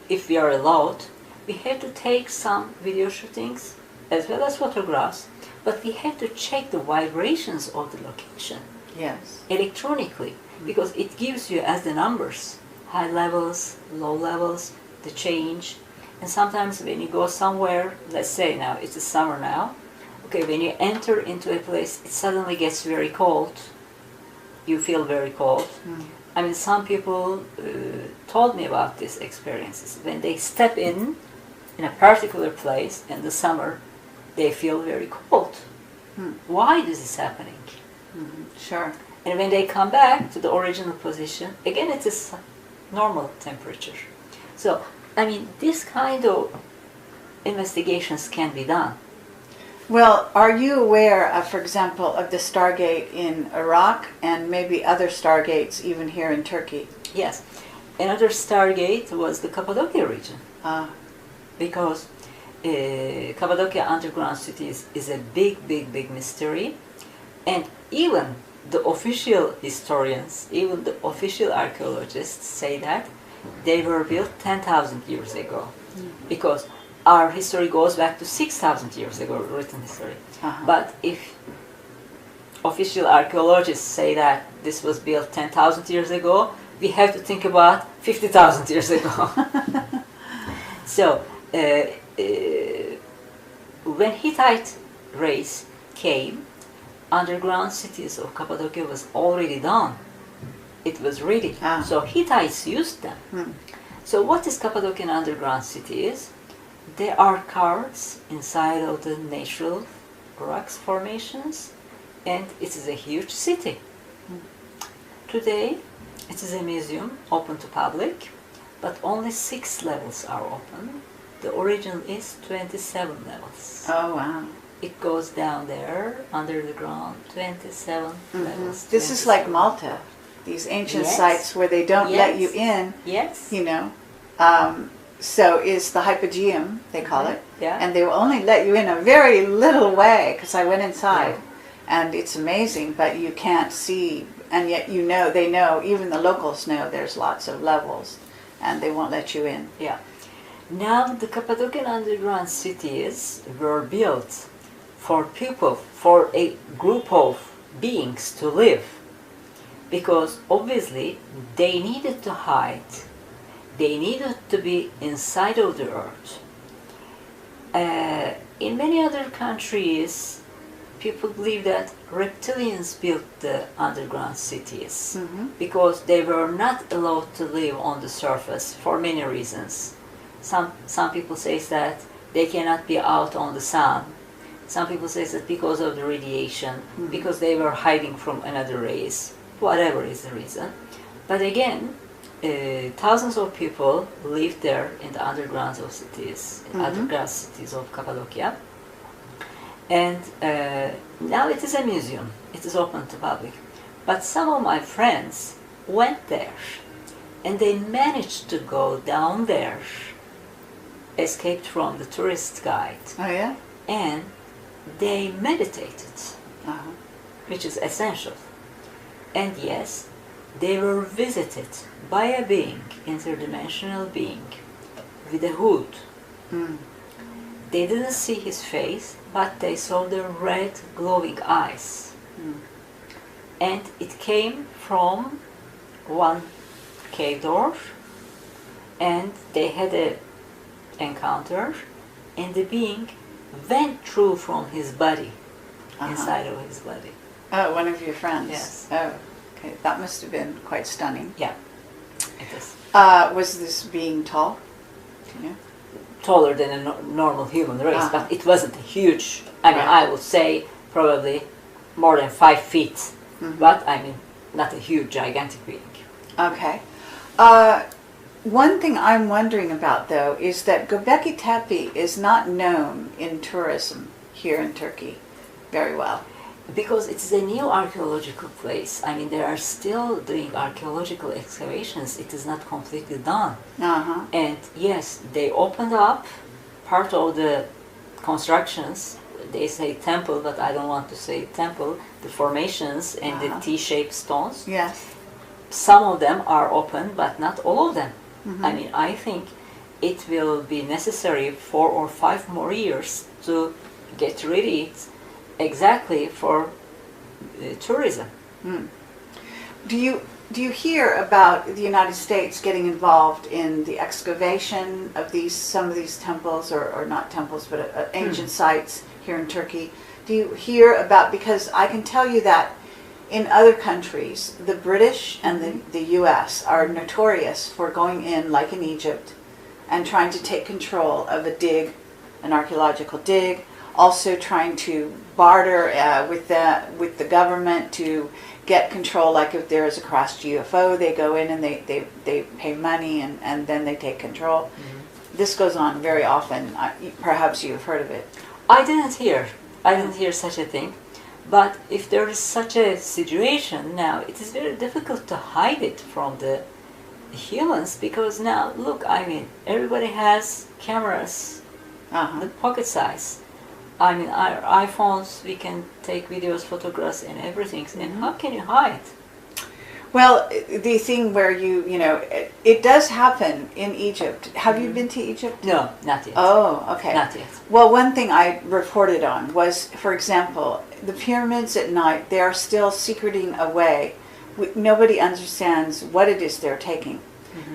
if we are allowed, we have to take some video shootings as well as photographs, but we have to check the vibrations of the location Yes. electronically, because it gives you as the numbers, high levels, low levels, the change. And sometimes when you go somewhere, let's say now it's a summer now, Okay, when you enter into a place, it suddenly gets very cold. You feel very cold. I mean, some people told me about these experiences. When they step in a particular place in the summer, they feel very cold. Why is this happening? Sure. And when they come back to the original position, again it is normal temperature. So, I mean, this kind of investigations can be done. Well, are you aware of, for example, of the Stargate in Iraq and maybe other Stargates even here in Turkey? Yes. Another Stargate was the Cappadocia region. Because Cappadocia underground cities is a big mystery. And even the official historians, even the official archaeologists say that they were built 10,000 years ago. Because our history goes back to 6,000 years ago, written history. But if official archaeologists say that this was built 10,000 years ago, we have to think about 50,000 years ago. So, when Hittite race came, underground cities of Cappadocia was already done. It was ready. So Hittites used them. So what is Cappadocian underground cities? They are carved inside of the natural rocks formations, and it is a huge city. Today, it is a museum open to public, but only 6 levels are open. The original is 27 levels. Oh, wow. It goes down there, under the ground, 27 levels. This is like Malta, these ancient Yes. sites where they don't let you in, Yes. you know. So is the hypogeum, they call it. Yeah. And they will only let you in a very little way, because I went inside, and it's amazing, but you can't see, and yet you know, they know, even the locals know there's lots of levels, and they won't let you in. Yeah. Now the Cappadocian underground cities were built for people, for a group of beings to live, because obviously they needed to hide. They needed to be inside of the earth. In many other countries, people believe that reptilians built the underground cities because they were not allowed to live on the surface for many reasons. Some people say that they cannot be out on the sun. Some people say that because of the radiation, because they were hiding from another race, whatever is the reason. But again, thousands of people lived there in the undergrounds of cities, underground cities of Cappadocia. And now it is a museum. It is open to public. But some of my friends went there, and they managed to go down there, escaped from the tourist guide. Oh, yeah? And they meditated, which is essential. And yes, they were visited by a being, interdimensional being, with a hood. They didn't see his face, but they saw the red glowing eyes. And it came from one cave door, and they had an encounter, and the being went through from his body, inside of his body. Oh, one of your friends? Yes. Oh, okay. That must have been quite stunning. Yeah, it is. Was this being tall? Do you know? Taller than a normal human race, but it wasn't huge. I mean, I would say probably more than 5 feet, but I mean, not a huge, gigantic being. Okay. One thing I'm wondering about, though, is that Göbekli Tepe is not known in tourism here in Turkey very well. Because it's a new archaeological place. I mean, they are still doing archaeological excavations. It is not completely done. And yes, they opened up part of the constructions. They say temple, but I don't want to say temple. The formations and the T-shaped stones. Yes. Some of them are open, but not all of them. I mean, I think it will be necessary 4 or 5 more years to get ready exactly for tourism. do you hear about the United States getting involved in the excavation of some of these temples, or not temples, but ancient sites here in Turkey? Do you hear about, because I can tell you that in other countries, the British and the U.S. are notorious for going in, like in Egypt, and trying to take control of a dig, an archaeological dig, also trying to barter with the government to get control. Like if there is a crashed UFO, they go in and they pay money and then they take control. This goes on very often. Perhaps you've heard of it. I didn't hear such a thing. But if there is such a situation now, it is very difficult to hide it from the humans, because now, look, I mean, everybody has cameras, the pocket size. I mean, our iPhones, we can take videos, photographs, and everything. And how can you hide? Well, the thing where you know, it does happen in Egypt. Have you been to Egypt? No, not yet. Oh, okay. Not yet. Well, one thing I reported on was, for example, the pyramids at night, they are still secreting away. Nobody understands what it is they're taking.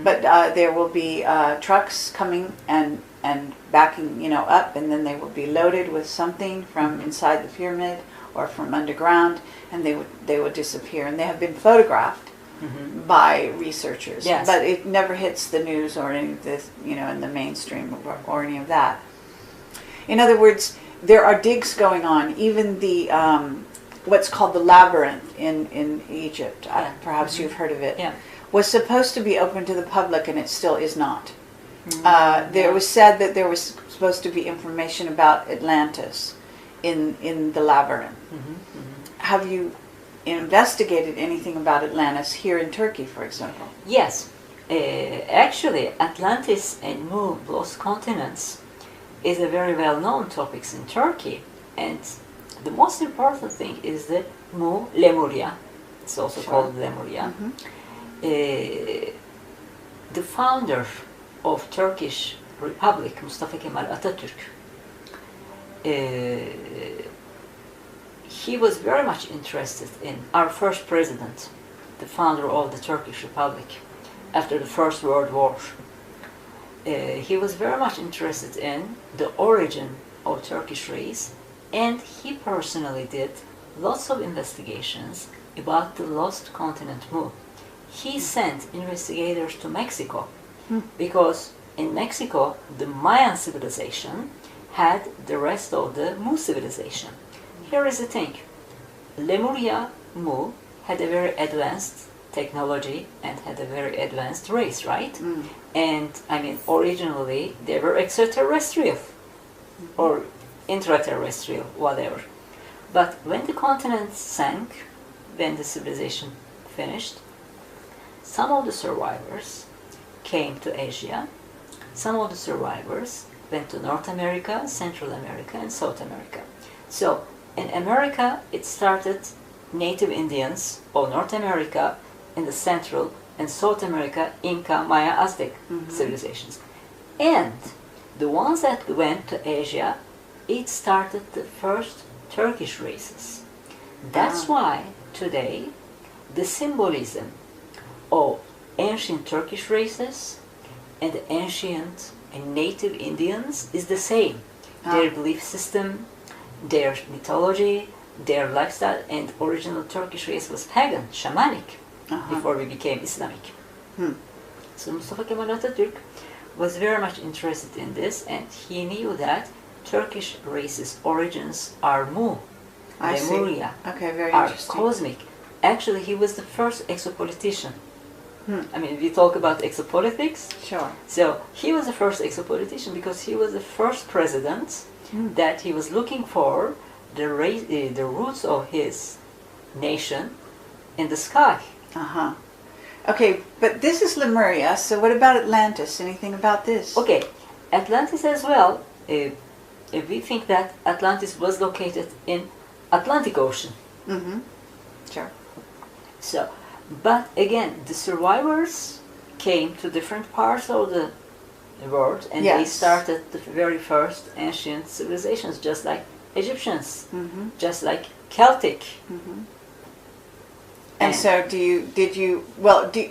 But there will be trucks coming and backing, you know, up, and then they will be loaded with something from inside the pyramid or from underground, and they would disappear. And they have been photographed by researchers, yes. But it never hits the news or any of this, you know, in the mainstream or any of that. In other words, there are digs going on. Even the what's called the labyrinth in Egypt, perhaps you've heard of it, was supposed to be open to the public, and it still is not. There was said that there was supposed to be information about Atlantis in the labyrinth. Have you investigated anything about Atlantis here in Turkey, for example? Yes. Actually, Atlantis and Mu, lost continents, is a very well-known topic in Turkey. And the most important thing is that Mu, Lemuria, it's also called Lemuria. The founder of Turkish Republic, Mustafa Kemal Atatürk, he was very much interested in our first president, the founder of the Turkish Republic, after the First World War. He was very much interested in the origin of Turkish race, and he personally did lots of investigations about the lost continent Mu. He sent investigators to Mexico because in Mexico the Mayan civilization had the rest of the Mu civilization. Here is the thing. Lemuria, Mu had a very advanced technology and had a very advanced race, right? And I mean, originally they were extraterrestrial or intraterrestrial, whatever. But when the continent sank, when the civilization finished, some of the survivors came to Asia, some of the survivors went to North America, Central America, and South America. So in America, it started native Indians of North America, in the Central and South America, Inca, Maya, Aztec civilizations. And the ones that went to Asia, it started the first Turkish races. That's why today the symbolism of ancient Turkish races and the ancient and native Indians is the same. Their belief system, their mythology, their lifestyle, and original Turkish race was pagan, shamanic, before we became Islamic. So Mustafa Kemal Atatürk was very much interested in this, and he knew that Turkish race's origins are Mu, Lemuria, very are interesting. cosmic. Actually, he was the first exopolitician. I mean, we talk about exopolitics. Sure. So he was the first exopolitician because he was the first president that he was looking for the roots of his nation in the sky. Okay, but this is Lemuria, so what about Atlantis? Anything about this? Okay, Atlantis as well. We think that Atlantis was located in Atlantic Ocean. Sure. So, but again, the survivors came to different parts of the world, and they started the very first ancient civilizations, just like Egyptians, just like Celtic. And so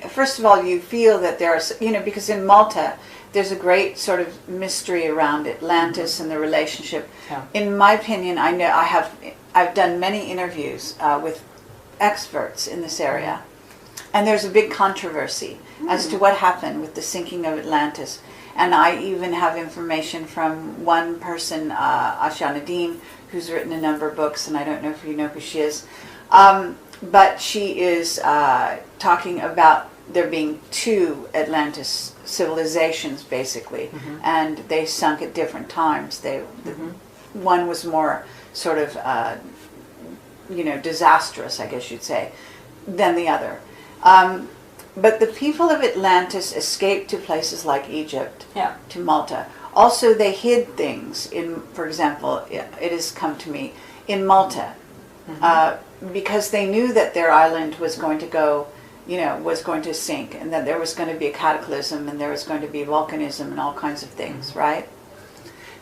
first of all, you feel that there's, because in Malta, there's a great sort of mystery around Atlantis and the relationship. Yeah. In my opinion, I've done many interviews with experts in this area, and there's a big controversy as to what happened with the sinking of Atlantis. And I even have information from one person, Asha Nadim, who's written a number of books, and I don't know if you know who she is, but she is talking about there being two Atlantis civilizations, basically, and they sunk at different times. One was more sort of, disastrous, I guess you'd say, than the other. But the people of Atlantis escaped to places like Egypt, to Malta. Also, they hid things for example, it has come to me, in Malta, because they knew that their island was going to go, was going to sink, and that there was going to be a cataclysm, and there was going to be volcanism and all kinds of things, right?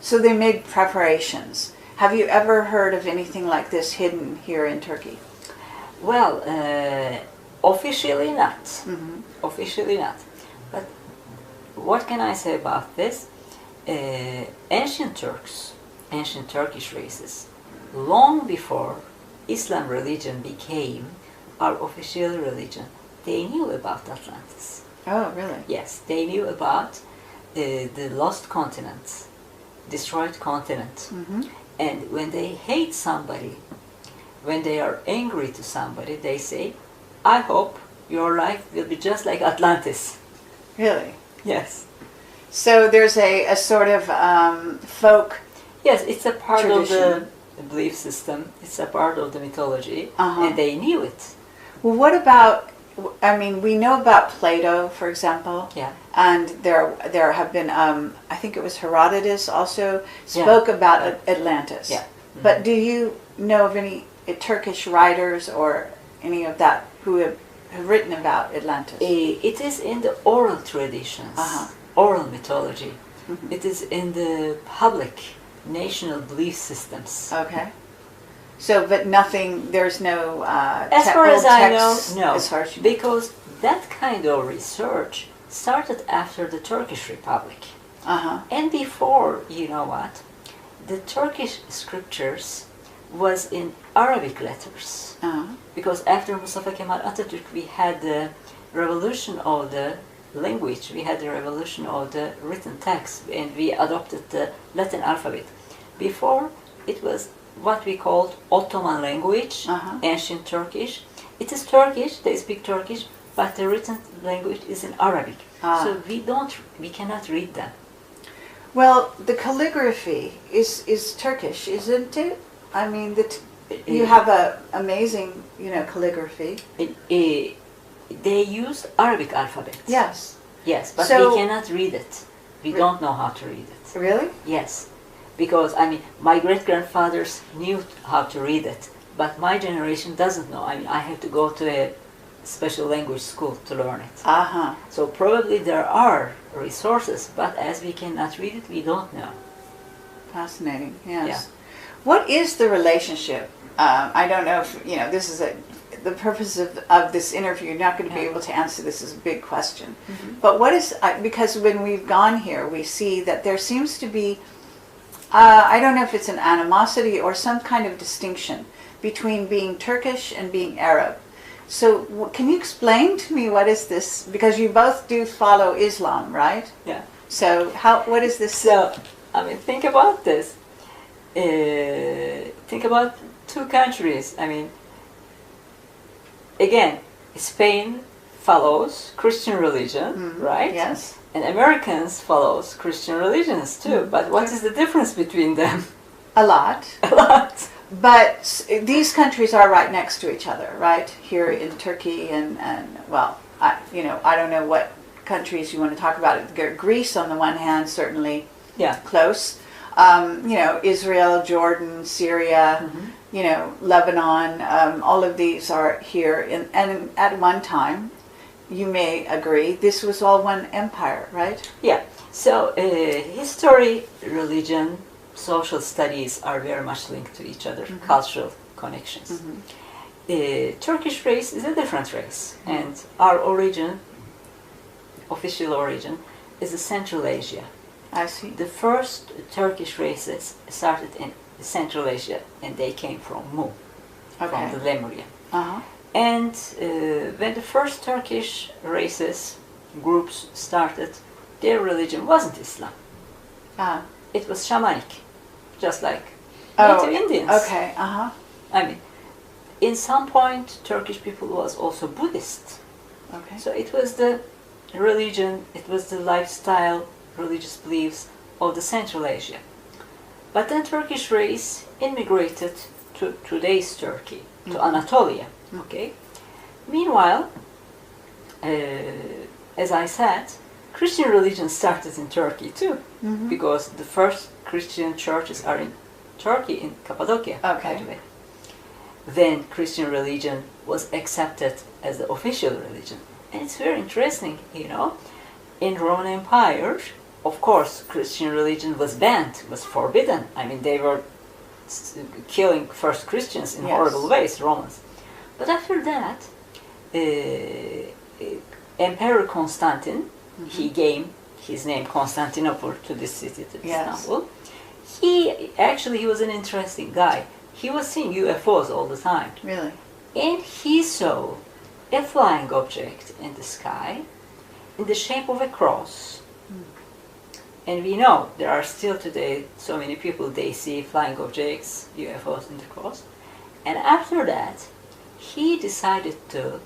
So they made preparations. Have you ever heard of anything like this hidden here in Turkey? Well, officially not. Officially not. But what can I say about this? Ancient Turks, ancient Turkish races, long before Islam religion became our official religion, they knew about Atlantis. Oh, really? Yes, they knew about the lost continent, destroyed continent. And when they hate somebody, when they are angry to somebody, they say, I hope your life will be just like Atlantis. Really? Yes. So there's a sort of folk. Yes, it's a part tradition. of the belief system. It's a part of the mythology, and they knew it. Well, what about? I mean, we know about Plato, for example. Yeah. And there have been, I think it was Herodotus also spoke about Atlantis. Yeah. But do you know of any Turkish writers or any of that who have written about Atlantis? It is in the oral traditions, oral mythology. It is in the public national belief systems. Okay. So, but nothing, there's no as far as I know, no. As far as you know. Because that kind of research started after the Turkish Republic. And before, you know what, the Turkish scriptures was in Arabic letters. Because after Mustafa Kemal Atatürk, we had the revolution of the language, we had the revolution of the written text, and we adopted the Latin alphabet. Before, it was what we called Ottoman language, ancient Turkish. It is Turkish, they speak Turkish, but the written language is in Arabic. So we cannot read them. Well, the calligraphy is Turkish, isn't it? I mean, you have a amazing, calligraphy. They use Arabic alphabet. Yes. Yes, but So- we cannot read it. We don't know how to read it. Really? Yes, because my great-grandfathers knew how to read it, but my generation doesn't know. I have to go to a special language school to learn it. So probably there are resources, but as we cannot read it, we don't know. Fascinating. Yes. Yeah. What is the relationship? I don't know if this is the purpose of this interview. You're not going to be able to answer this as a big question. But what is, because when we've gone here, we see that there seems to be, I don't know if it's an animosity or some kind of distinction between being Turkish and being Arab. So can you explain to me what is this? Because you both do follow Islam, right? Yeah. So what is this? So, think about this. Think about two countries. Again, Spain follows Christian religion, right? Yes. And Americans follows Christian religions too. But what is the difference between them? A lot. A lot. But these countries are right next to each other, right? Here in Turkey and well, I don't know what countries you want to talk about. Greece on the one hand, certainly close. Israel, Jordan, Syria, Lebanon, all of these are here. And at one time, you may agree, this was all one empire, right? Yeah. So history, religion, social studies are very much linked to each other, cultural connections. Turkish race is a different race, and our origin, official origin, is the Central Asia. I see. The first Turkish races started in Central Asia, and they came from Mu, from the Lemuria. Uh-huh. And when the first Turkish races, groups started, their religion wasn't Islam. Ah. It was shamanic, just like Native Indians. Okay, uh-huh. I mean, in some point, Turkish people was also Buddhist. Okay. So it was the religion, it was the lifestyle, religious beliefs of the Central Asia. But then Turkish race immigrated to today's Turkey, to Anatolia. Okay. Meanwhile, as I said, Christian religion started in Turkey too, because the first Christian churches are in Turkey, in Cappadocia, by the way. Then Christian religion was accepted as the official religion. And it's very interesting, you know. In Roman Empire, of course, Christian religion was banned, was forbidden. I mean, they were killing first Christians in horrible ways, Romans. But after that, Emperor Constantine, he gave his name Constantinople to this city, to Istanbul. He was an interesting guy. He was seeing UFOs all the time. Really? And he saw a flying object in the sky in the shape of a cross. And we know there are still today so many people, they see flying objects, UFOs in the cross. And after that, he decided to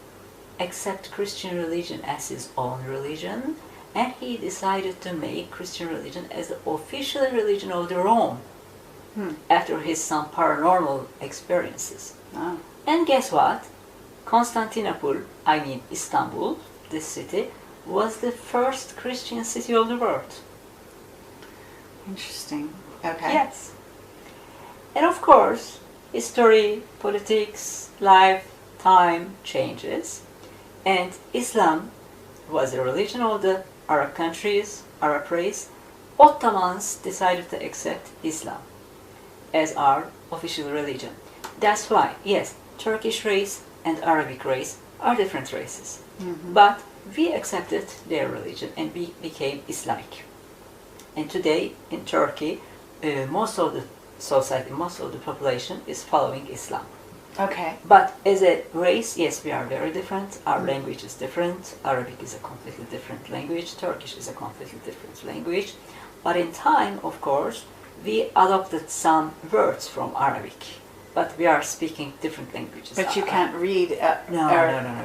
accept Christian religion as his own religion, and he decided to make Christian religion as the official religion of the Rome after some paranormal experiences. Oh. And guess what? Constantinople, I mean Istanbul, this city, was the first Christian city of the world. Interesting. Okay. Yes. And of course, history, politics, life, time changes. And Islam was a religion of the Arab countries, Arab race. Ottomans decided to accept Islam as our official religion. That's why, yes, Turkish race and Arabic race are different races. But we accepted their religion and we became Islamic. And today in Turkey, most of the society, most of the population is following Islam. Okay. But as a race, yes, we are very different. Our language is different. Arabic is a completely different language. Turkish is a completely different language. But in time, of course, we adopted some words from Arabic. But we are speaking different languages. But you can't read No,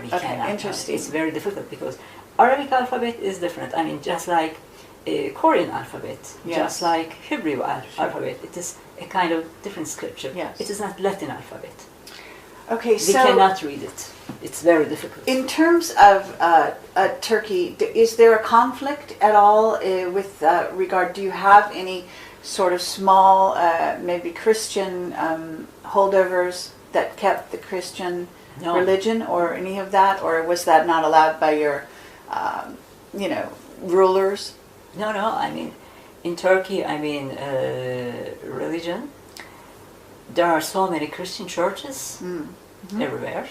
we cannot. Interesting. It's very difficult because Arabic alphabet is different. I mean, just like Korean alphabet, just like Hebrew alphabet, it is a kind of different scripture. Yes. It is not Latin alphabet. Okay, We cannot read it. It's very difficult. In terms of Turkey, is there a conflict at all with regard? Do you have any sort of small, maybe Christian holdovers that kept the Christian religion, or any of that, or was that not allowed by your, rulers? No. I mean, in Turkey, religion. There are so many Christian churches everywhere.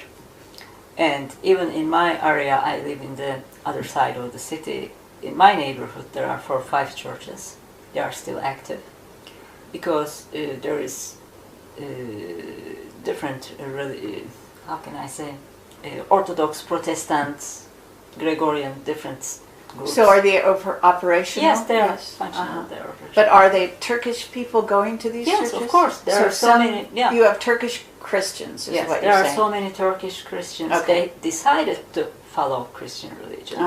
And even in my area, I live in the other side of the city. In my neighborhood, there are 4 or 5 churches. They are still active because there is different, how can I say, Orthodox, Protestants, Gregorian, different groups. So are they operational? Yes, they are functional. They are operational. But are they Turkish people going to these churches? Yes, of course. There are so many. Yeah. You have Turkish Christians, is what you're saying. There are so many Turkish Christians. Okay. They decided to follow Christian religion.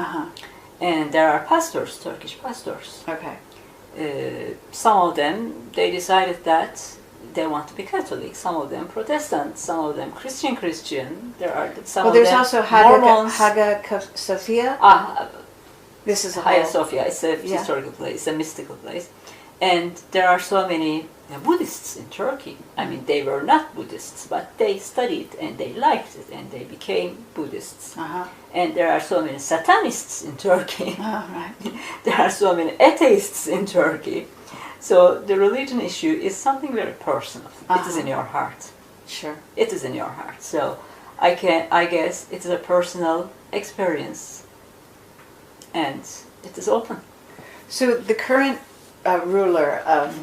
And there are pastors, Turkish pastors. Okay. Some of them, they decided that they want to be Catholic. Some of them Protestant. Some of them Christian. There are some of them there's also Mormons. Hagia Sophia. This is Hagia Sophia. It's a historical place. It's a mystical place. And there are so many Buddhists in Turkey. I mean, they were not Buddhists, but they studied and they liked it and they became Buddhists. And there are so many Satanists in Turkey. Right. There are so many atheists in Turkey. So the religion issue is something very personal. It is in your heart. Sure. It is in your heart. So I guess it's a personal experience, and it is open. So the current ruler of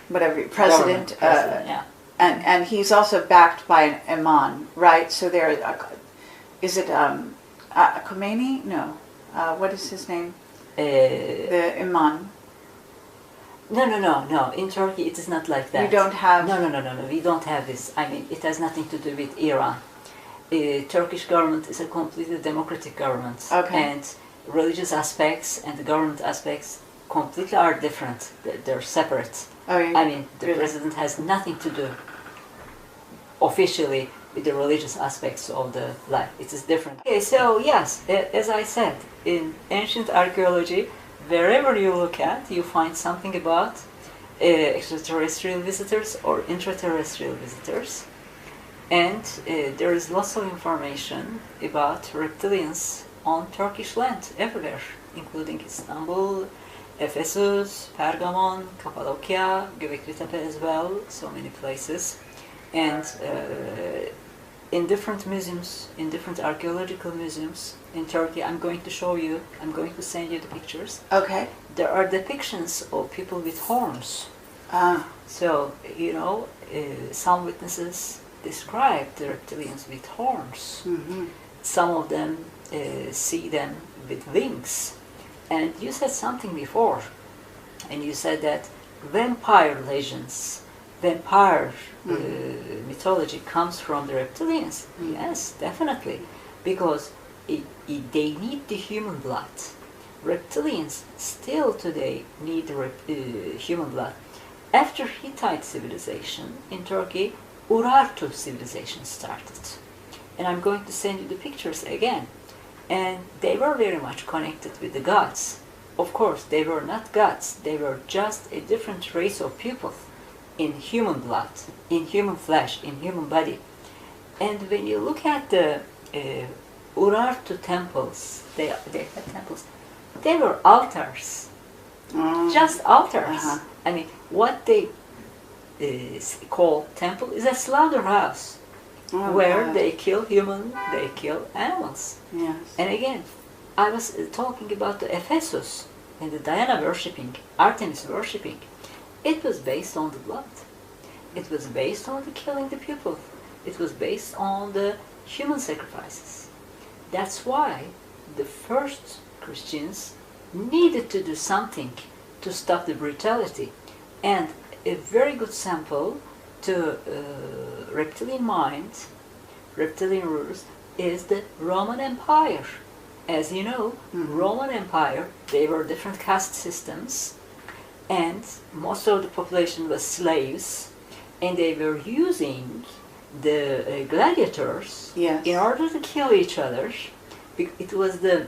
whatever president, Yeah. and he's also backed by an imam, right? So there, is it Khomeini? No, what is his name? The imam. No. In Turkey, it is not like that. You don't have. No. We don't have this. I mean, it has nothing to do with Iran. Turkish government is a completely democratic government, and religious aspects and the government aspects completely are different. They're separate. Oh, I mean, the president has nothing to do officially with the religious aspects of the life. It is different. Okay, so yes, as I said, in ancient archaeology, wherever you look at, you find something about extraterrestrial visitors or intraterrestrial visitors. And there is lots of information about reptilians on Turkish land everywhere, including Istanbul, Ephesus, Pergamon, Cappadocia, Göbekli Tepe as well, so many places. And in different museums, in different archaeological museums in Turkey, I'm going to show you, I'm going to send you the pictures. Okay. There are depictions of people with horns. So, you know, some witnesses describe the reptilians with horns. Mm-hmm. Some of them see them with wings. And you said something before, and you said that vampire legends, vampire mythology comes from the reptilians. Mm-hmm. Yes, definitely, because they need the human blood. Reptilians still today need human blood. After Hittite civilization in Turkey, Urartu civilization started. And I'm going to send you the pictures again. And they were very much connected with the gods. Of course, they were not gods. They were just a different race of people in human blood, in human flesh, in human body. And when you look at the Urartu temples, they had temples. They were altars, just altars. I mean, what they call temple is a slaughterhouse. Where they kill human, they kill animals. Yes. And again, I was talking about the Ephesus and the Diana worshipping, Artemis worshipping. It was based on the blood. It was based on the killing the people. It was based on the human sacrifices. That's why the first Christians needed to do something to stop the brutality. And a very good sample to reptilian mind, reptilian rulers, is the Roman Empire. As you know, Roman Empire, they were different caste systems, and most of the population was slaves, and they were using the gladiators in order to kill each other. It was the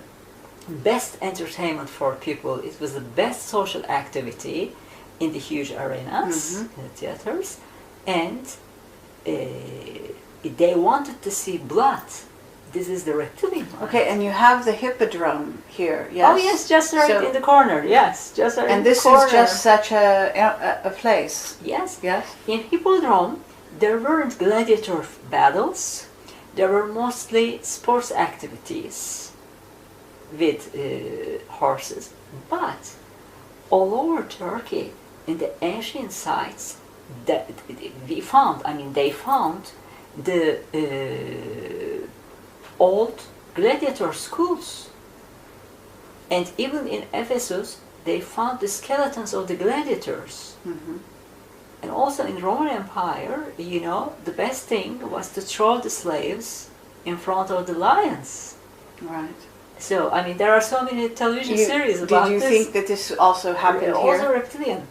best entertainment for people. It was the best social activity in the huge arenas, in the theaters. And they wanted to see blood. This is the reptilian mind. Okay, and you have the hippodrome here, yes? Oh yes, just right in the corner, yes. Just right and in the this corner. is just such a place? Yes. Yes. In hippodrome, there weren't gladiator battles. There were mostly sports activities with horses. But all over Turkey, in the ancient sites, that they found the old gladiator schools, and even in Ephesus they found the skeletons of the gladiators. And also in Roman Empire, you know, the best thing was to throw the slaves in front of the lions. Right. So I mean, there are so many television series about this. Did you think that this also happened here? Also reptilian.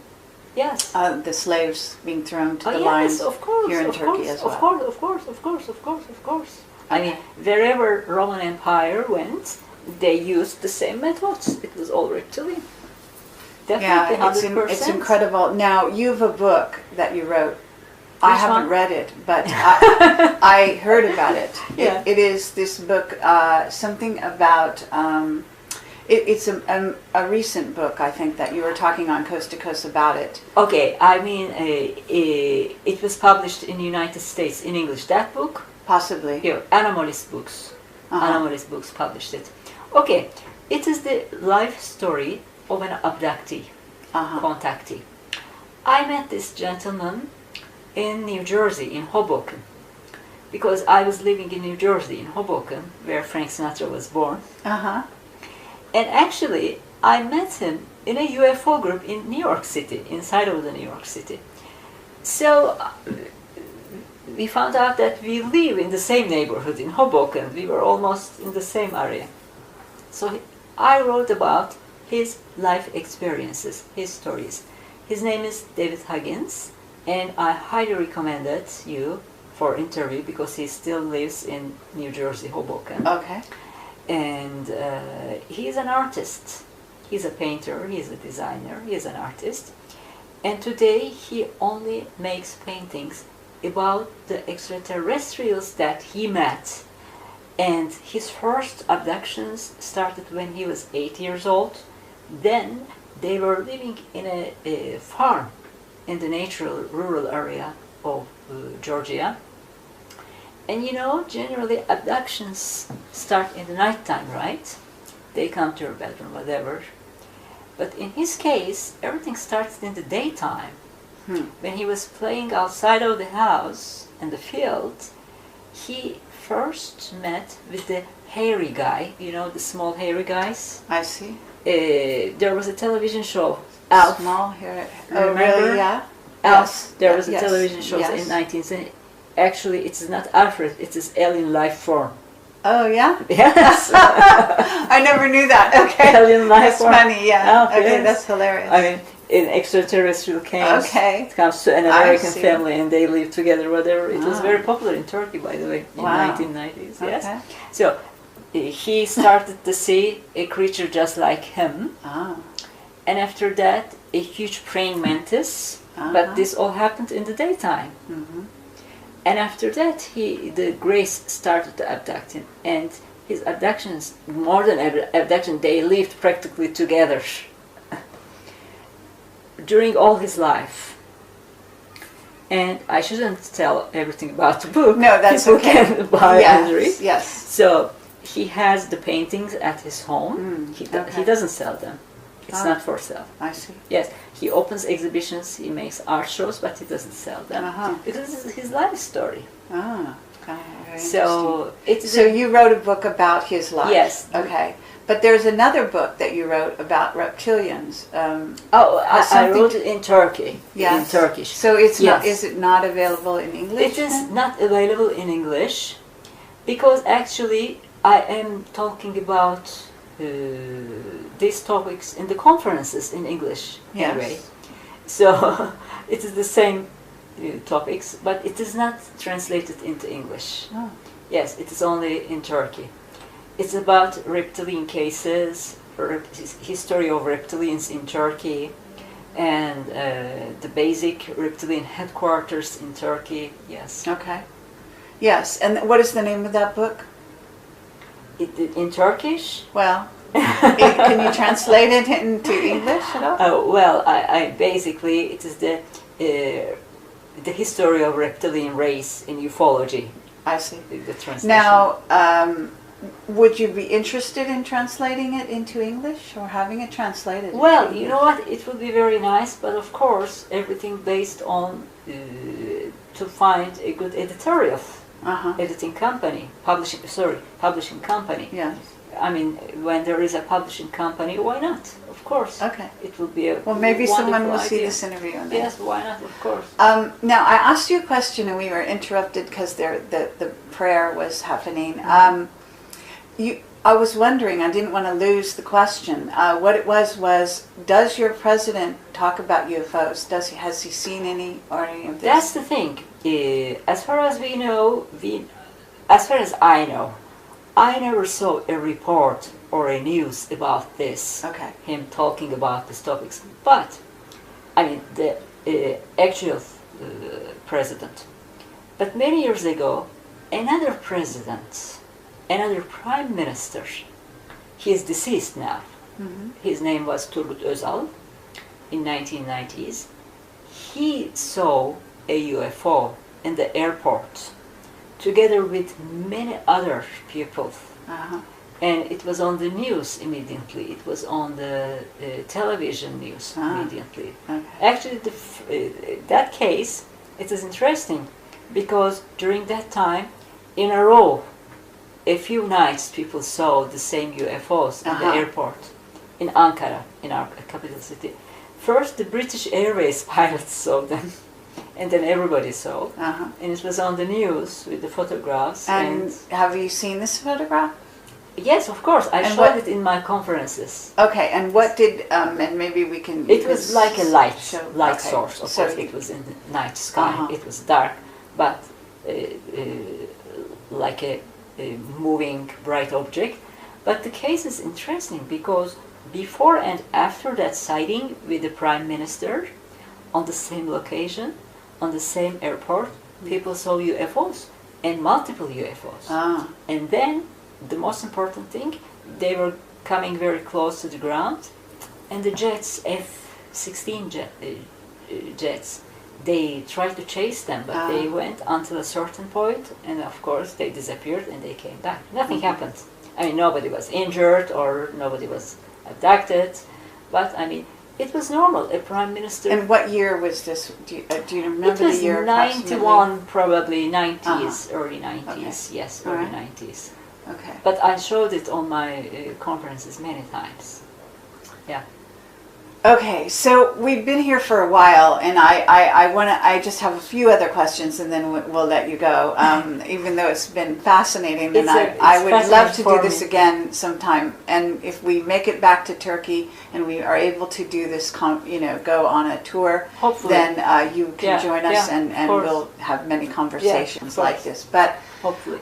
Yes. The slaves being thrown to the yes, lions of course, here in of Turkey course, as well. Of course. I mean, wherever Roman Empire went, they used the same methods. It was all reptilian. Definitely, yeah, 100%. It's incredible. Now, you have a book that you wrote. I haven't read it, but I heard about it. Yeah. It is this book, something about... It's a recent book, I think, that you were talking on Coast to Coast about it. Okay, I mean, it was published in the United States in English. That book Possibly. Yeah, Anomalist Books. Anomalist Books published it. Okay, it is the life story of an abductee, contactee. I met this gentleman in New Jersey, in Hoboken, because I was living in New Jersey, in Hoboken, where Frank Sinatra was born. And actually, I met him in a UFO group in New York City, inside of the New York City. So we found out that we live in the same neighborhood in Hoboken. We were almost in the same area. So I wrote about his life experiences, his stories. His name is David Huggins, and I highly recommend it you for interview because he still lives in New Jersey, Hoboken. Okay. And he's an artist. He's a painter, he's a designer, he's an artist. And today he only makes paintings about the extraterrestrials that he met. And his first abductions started when he was 8 years old. Then they were living in a farm in the natural rural area of Georgia. And you know, generally abductions start in the nighttime, right? They come to your bedroom, whatever. But in his case, everything starts in the daytime. When he was playing outside of the house in the field, he first met with the hairy guy, you know, the small hairy guys. I see. There was a television show, Alf. Small hair. Remember? Really? Yeah. Alf. Yes. There was a Yes. television show Yes. in 1970. Actually, it's not Alfred, it is alien life form. Oh, yeah? Yes. I never knew that. Okay. Alien life That's form. funny, yeah. Oh, Okay, yes. that's hilarious. I mean, an extraterrestrial comes to an American see. family and they live together, whatever. It was very popular in Turkey, by the way, in 1990s. Yes. Okay. So he started to see a creature just like him. And after that, a huge praying mantis. But this all happened in the daytime. And after that, the Grace started to abduct him. And his abductions, more than abduction, they lived practically together during all his life. And I shouldn't tell everything about the book. No, that's People okay. can buy and read. Yes. So he has the paintings at his home. He okay. doesn't sell them. It's not for sale. I see. Yes, he opens exhibitions, he makes art shows, but he doesn't sell them. Because this is his life story. Very So it's So you wrote a book about his life. Yes. Okay. But there's another book that you wrote about reptilians. I wrote it in Turkey. Yes. In Turkish. So it's Yes. not. Is it not available in English? It is then? not available in English because actually I am talking about these topics in the conferences in English anyway. So it is the same topics, but it is not translated into English. Yes, it is only in Turkey. It's about reptilian cases, history of reptilians in Turkey, and the basic reptilian headquarters in Turkey. Yes. Okay. Yes. And what is the name of that book? In Turkish? Well, can you translate it into English at all? Oh, well, I basically, it is the history of reptilian race in ufology. I see. The translation. Now, would you be interested in translating it into English or having it translated? Well, you know what? It would be very nice, but of course, everything based on to find a good editorial, editing company, publishing company. Yes. I mean, when there is a publishing company, why not? Of course. Okay. It will be a Well, maybe someone will see idea. this interview on that. Yes, why not? Of course. Now, I asked you a question and we were interrupted because the prayer was happening. I was wondering, I didn't want to lose the question. What it was, does your president talk about UFOs? Has he seen any or any of this? That's the thing. As far as we know, as far as I know, I never saw a report or a news about this. Okay. Him talking about these topics. But, I mean, the actual president. But many years ago, another president, another prime minister, he is deceased now. His name was Turgut Özal in 1990s. He saw a UFO in the airport together with many other people. Uh-huh. And it was on the news immediately. It was on the television news immediately. Okay. Actually, that case, it is interesting because during that time, in a row, a few nights people saw the same UFOs in the airport in Ankara, in our capital city. First, the British Airways pilots saw them, and then everybody saw. And it was on the news with the photographs. And have you seen this photograph? Yes, of course. I showed it in my conferences. Okay, and what did, and maybe we can... It was like a light source, of so course. It was in the night sky. It was dark, but like a moving bright object. But the case is interesting because before and after that sighting with the Prime Minister on the same location, on the same airport, people saw UFOs and multiple UFOs. And then the most important thing, they were coming very close to the ground, and the jets, F-16 jets, they tried to chase them, but they went until a certain point, and of course they disappeared and they came back. Nothing happened. I mean, nobody was injured or nobody was abducted, but I mean, it was normal. A prime minister. And what year was this? Do you remember the year? It was 91, probably 90s, early 90s. Okay. Yes, early 90s. Okay. But I showed it on my conferences many times. Yeah. Okay, so we've been here for a while, and I just have a few other questions, and then we'll let you go. Even though it's been fascinating, and I would love to do this again sometime. And if we make it back to Turkey and we are able to do this, go on a tour, hopefully, then you can join us, and we'll have many conversations like this. But hopefully.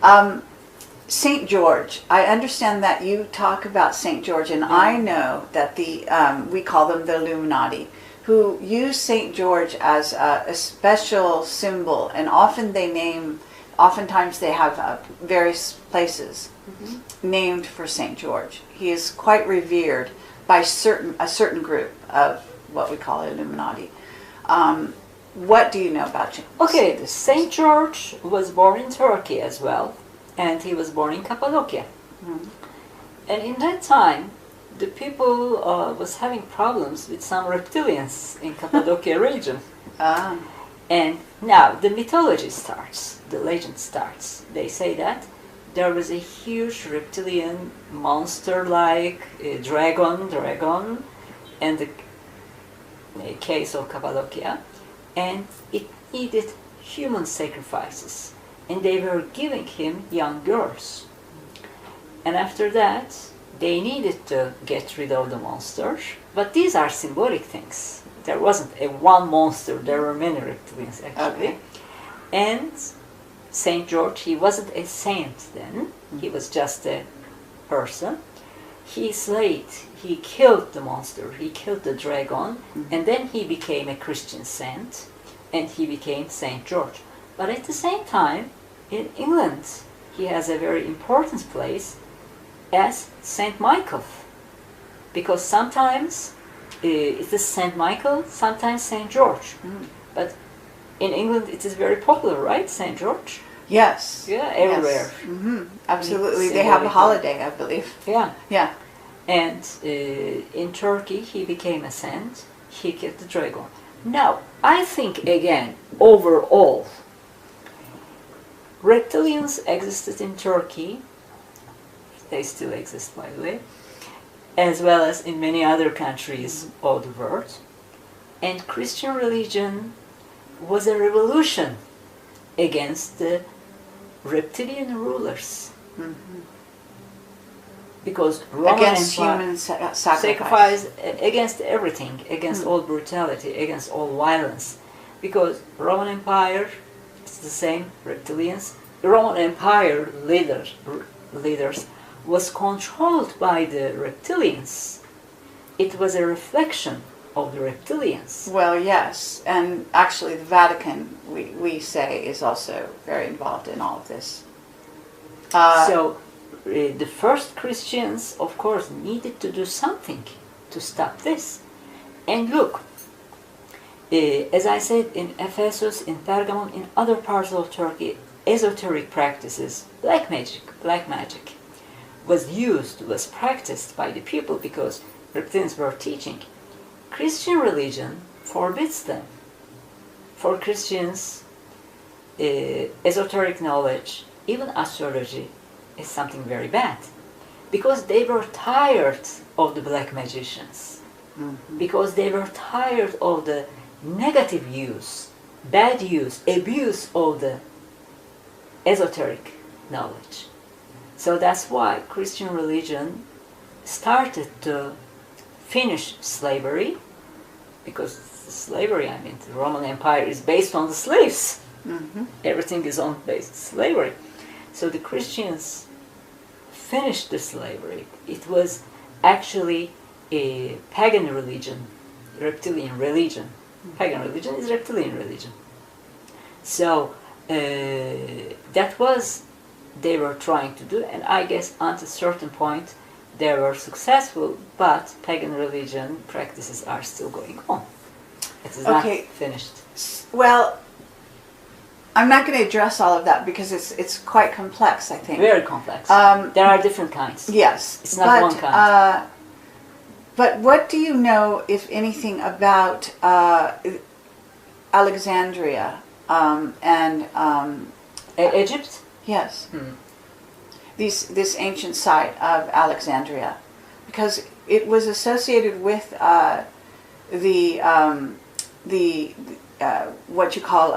St. George, I understand that you talk about St. George, and I know that we call them the Illuminati, who use St. George as a special symbol, and oftentimes they have various places named for St. George. He is quite revered by a certain group of what we call Illuminati. What do you know about him? Okay, St. George was born in Turkey as well. And he was born in Cappadocia. And in that time, the people was having problems with some reptilians in Cappadocia region. And now the mythology starts, the legend starts. They say that there was a huge reptilian monster-like dragon, and the case of Cappadocia, and it needed human sacrifices. And they were giving him young girls. And after that, they needed to get rid of the monsters. But these are symbolic things. There wasn't a one monster, there were many reptilians actually. Okay. And St. George, he wasn't a saint then, he was just a person. He killed the monster, he killed the dragon, and then he became a Christian saint, and he became St. George. But at the same time, in England, he has a very important place as St. Michael, because sometimes it is St. Michael, sometimes St. George. But in England, it is very popular, right, St. George? Yes. Yeah, everywhere. Yes. Absolutely. They have a holiday, I believe. Yeah. Yeah. And in Turkey, he became a saint. He killed the dragon. Now, I think, again, overall, reptilians existed in Turkey, they still exist by the way, as well as in many other countries of the world. And Christian religion was a revolution against the reptilian rulers. Because Roman against Empire, human sacrifice, against everything, against all brutality, against all violence. Because Roman Empire, it's the same reptilians. The Roman Empire leaders was controlled by the reptilians. It was a reflection of the reptilians. Well, yes, and actually the Vatican, we say, is also very involved in all of this. So the first Christians, of course, needed to do something to stop this. And look, as I said, in Ephesus, in Pergamon, in other parts of Turkey, esoteric practices, black magic, was practiced by the people because reptilians were teaching. Christian religion forbids them. For Christians, esoteric knowledge, even astrology, is something very bad. Because they were tired of the black magicians. Mm-hmm. Because they were tired of the negative use, bad use, abuse of the esoteric knowledge. So that's why Christian religion started to finish slavery, because slavery, I mean, the Roman Empire is based on the slaves. Mm-hmm. Everything is on based slavery. So the Christians finished the slavery. It was actually a pagan religion, reptilian religion. Mm-hmm. Pagan religion is reptilian religion. So that was they were trying to do, and I guess until a certain point they were successful, but pagan religion practices are still going on. It is not finished. Well, I'm not going to address all of that because it's quite complex, I think. Very complex. There are different kinds. Yes. It's not one kind. But what do you know, if anything, about Alexandria and... Egypt? Yes. This ancient site of Alexandria. Because it was associated with what you call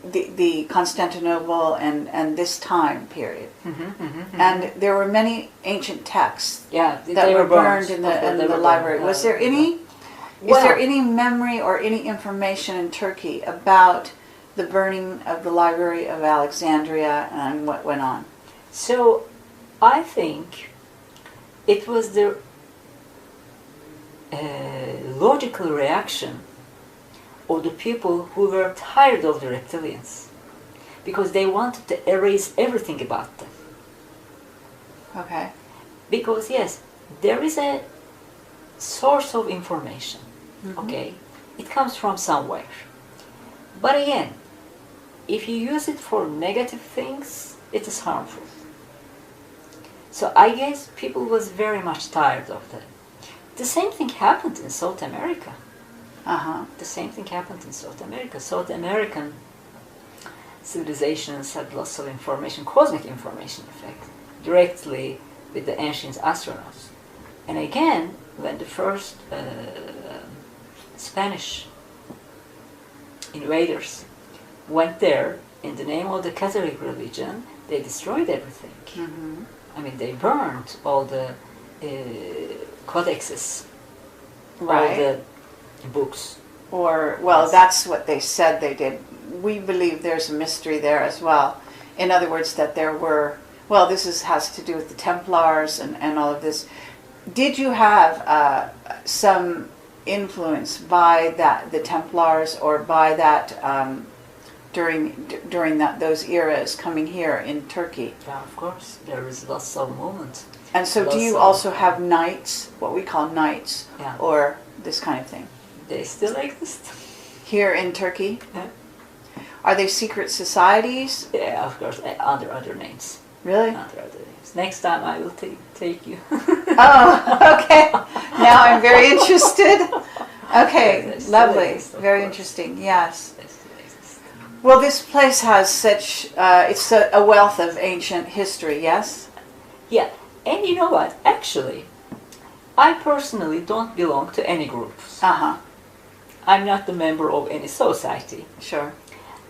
the Constantinople and this time period. And there were many ancient texts that were burned in the library. Was there any? Is there any memory or any information in Turkey about the burning of the Library of Alexandria and what went on? So, I think it was the logical reaction of the people who were tired of the reptilians, because they wanted to erase everything about them. Okay. Because yes, there is a source of information. Okay, it comes from somewhere. But again, if you use it for negative things, it is harmful. So I guess people was very much tired of that. The same thing happened in South America. The same thing happened in South America. South American civilizations had lots of information, cosmic information, in fact, directly with the ancient astronauts. And again, when the first Spanish invaders went there in the name of the Catholic religion, they destroyed everything. I mean, they burned all the codexes, all the books. Or, well, that's what they said they did. We believe there's a mystery there as well. In other words, that there were, well, this has to do with the Templars and all of this. Did you have some influence by the Templars or by that during those eras coming here in Turkey? Yeah, of course. There is lots of movement. And so do you also have knights, what we call knights, or this kind of thing? They still exist. Here in Turkey? Yeah. Are they secret societies? Yeah, of course, under other names. Really? Under other names. Next time I will take you. Oh, okay. Now I'm very interested. Okay, lovely. Very interesting, yes. Well, this place has such, it's a wealth of ancient history, yes? Yeah, and you know what? Actually, I personally don't belong to any groups. I'm not a member of any society. Sure.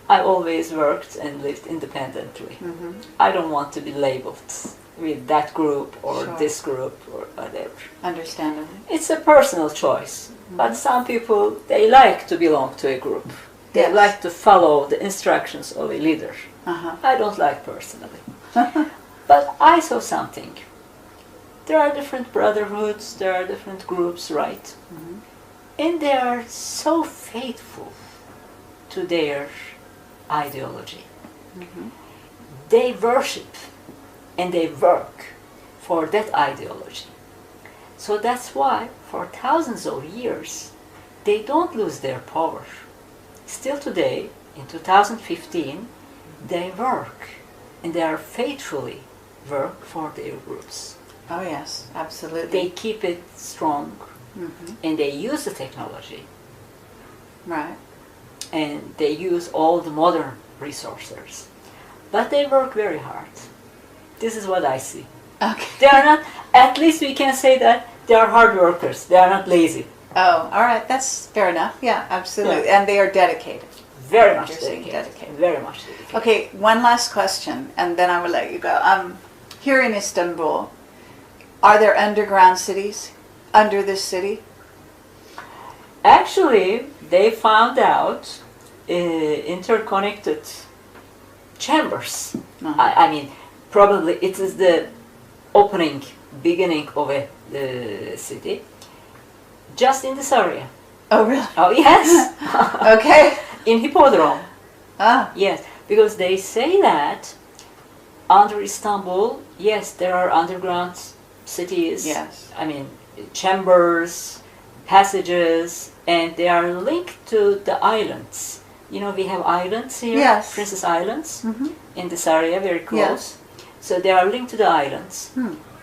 I always worked and lived independently. I don't want to be labeled with that group or this group or whatever. Understandably. It's a personal choice. But some people, they like to belong to a group. They like to follow the instructions of a leader. I don't like personally. But I saw something. There are different brotherhoods, there are different groups, right? And they are so faithful to their ideology. They worship and they work for that ideology. So that's why for thousands of years they don't lose their power. Still today, in 2015, they work, and they are faithfully work for their groups. Oh yes, absolutely. They keep it strong, and they use the technology, Right. and they use all the modern resources. But they work very hard. This is what I see. Okay. They are not, at least we can say that they are hard workers. They are not lazy. Oh, all right. That's fair enough. Yeah, absolutely. And they are dedicated. Very much You're saying dedicated. Very much dedicated. Okay, one last question, and then I will let you go. Here in Istanbul, are there underground cities under this city? Actually, they found out interconnected chambers. I mean, probably it is the beginning of a city, just in this area. Oh, really? Oh, yes. Okay. In Hippodrome. Ah. Yes, because they say that under Istanbul, yes, there are underground cities. Yes. I mean, chambers, passages, and they are linked to the islands. You know, we have islands here, Yes. Princess Islands, in this area, very close. Yes. So they are linked to the islands,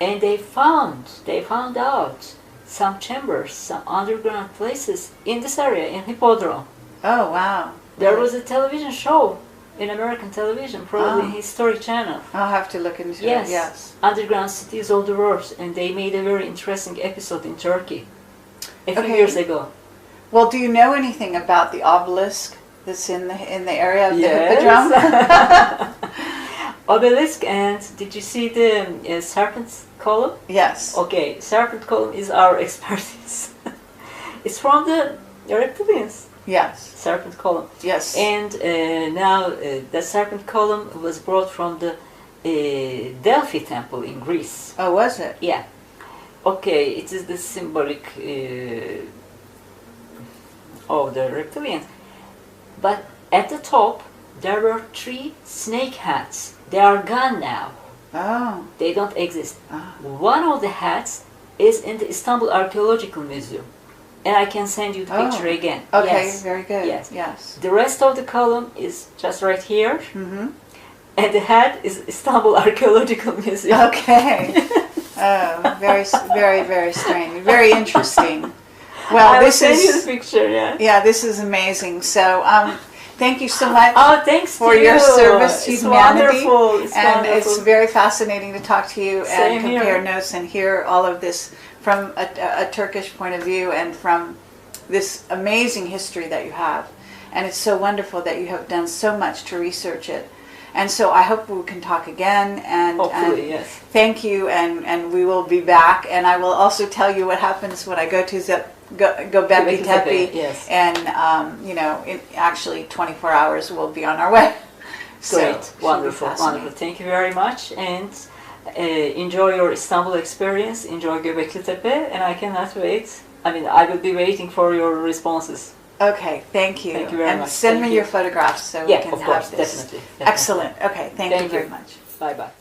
and they found out some chambers, some underground places in this area, in Hippodrome. Oh, wow. There was a television show in American television, probably Oh. History Channel. I'll have to look into Yes, it. Yes. underground cities of the world, and they made a very interesting episode in Turkey a few Okay. years ago. Well, do you know anything about the obelisk that's in the area of the Yes. Hippodrome? Obelisk, and did you see the serpent's column? Yes. Okay, serpent column is our expertise. It's from the reptilians. Yes. Serpent column. Yes. And now the serpent column was brought from the Delphi temple in Greece. Oh, was it? Yeah. Okay, it is the symbolic of the reptilians. But at the top, there were 3 snake hats. They are gone now. Oh. They don't exist. Ah. One of the hats is in the Istanbul Archaeological Museum. And I can send you the picture again. Okay, Yes. very good. Yes. Yes. The rest of the column is just right here. Mm-hmm. And the hat is Istanbul Archaeological Museum. Okay. Oh, very strange. Very interesting. Well, I will this send you is the picture, yeah. yeah, this is amazing. So, thank you so much Oh, thanks for to your you. service to It's humanity. wonderful. It's and wonderful. it's very fascinating to talk to you Same and compare here. notes and hear all of this from a Turkish point of view and from this amazing history that you have. And it's so wonderful that you have done so much to research it. And so I hope we can talk again. And, Hopefully, and yes. thank you. And we will be back. And I will also tell you what happens when I go to Göbekli Tepe. Yes. And, you know, in actually 24 hours we'll be on our way. Great. So, Wonderful. Wonderful. Thank you very much. And enjoy your Istanbul experience. Enjoy Göbekli Tepe. And I cannot wait. I mean, I will be waiting for your responses. Okay, thank you. Thank you very and much. send Thank me you. your photographs so Yeah, we can of have course. this. Definitely. Excellent. Okay, thank you very much. Bye-bye.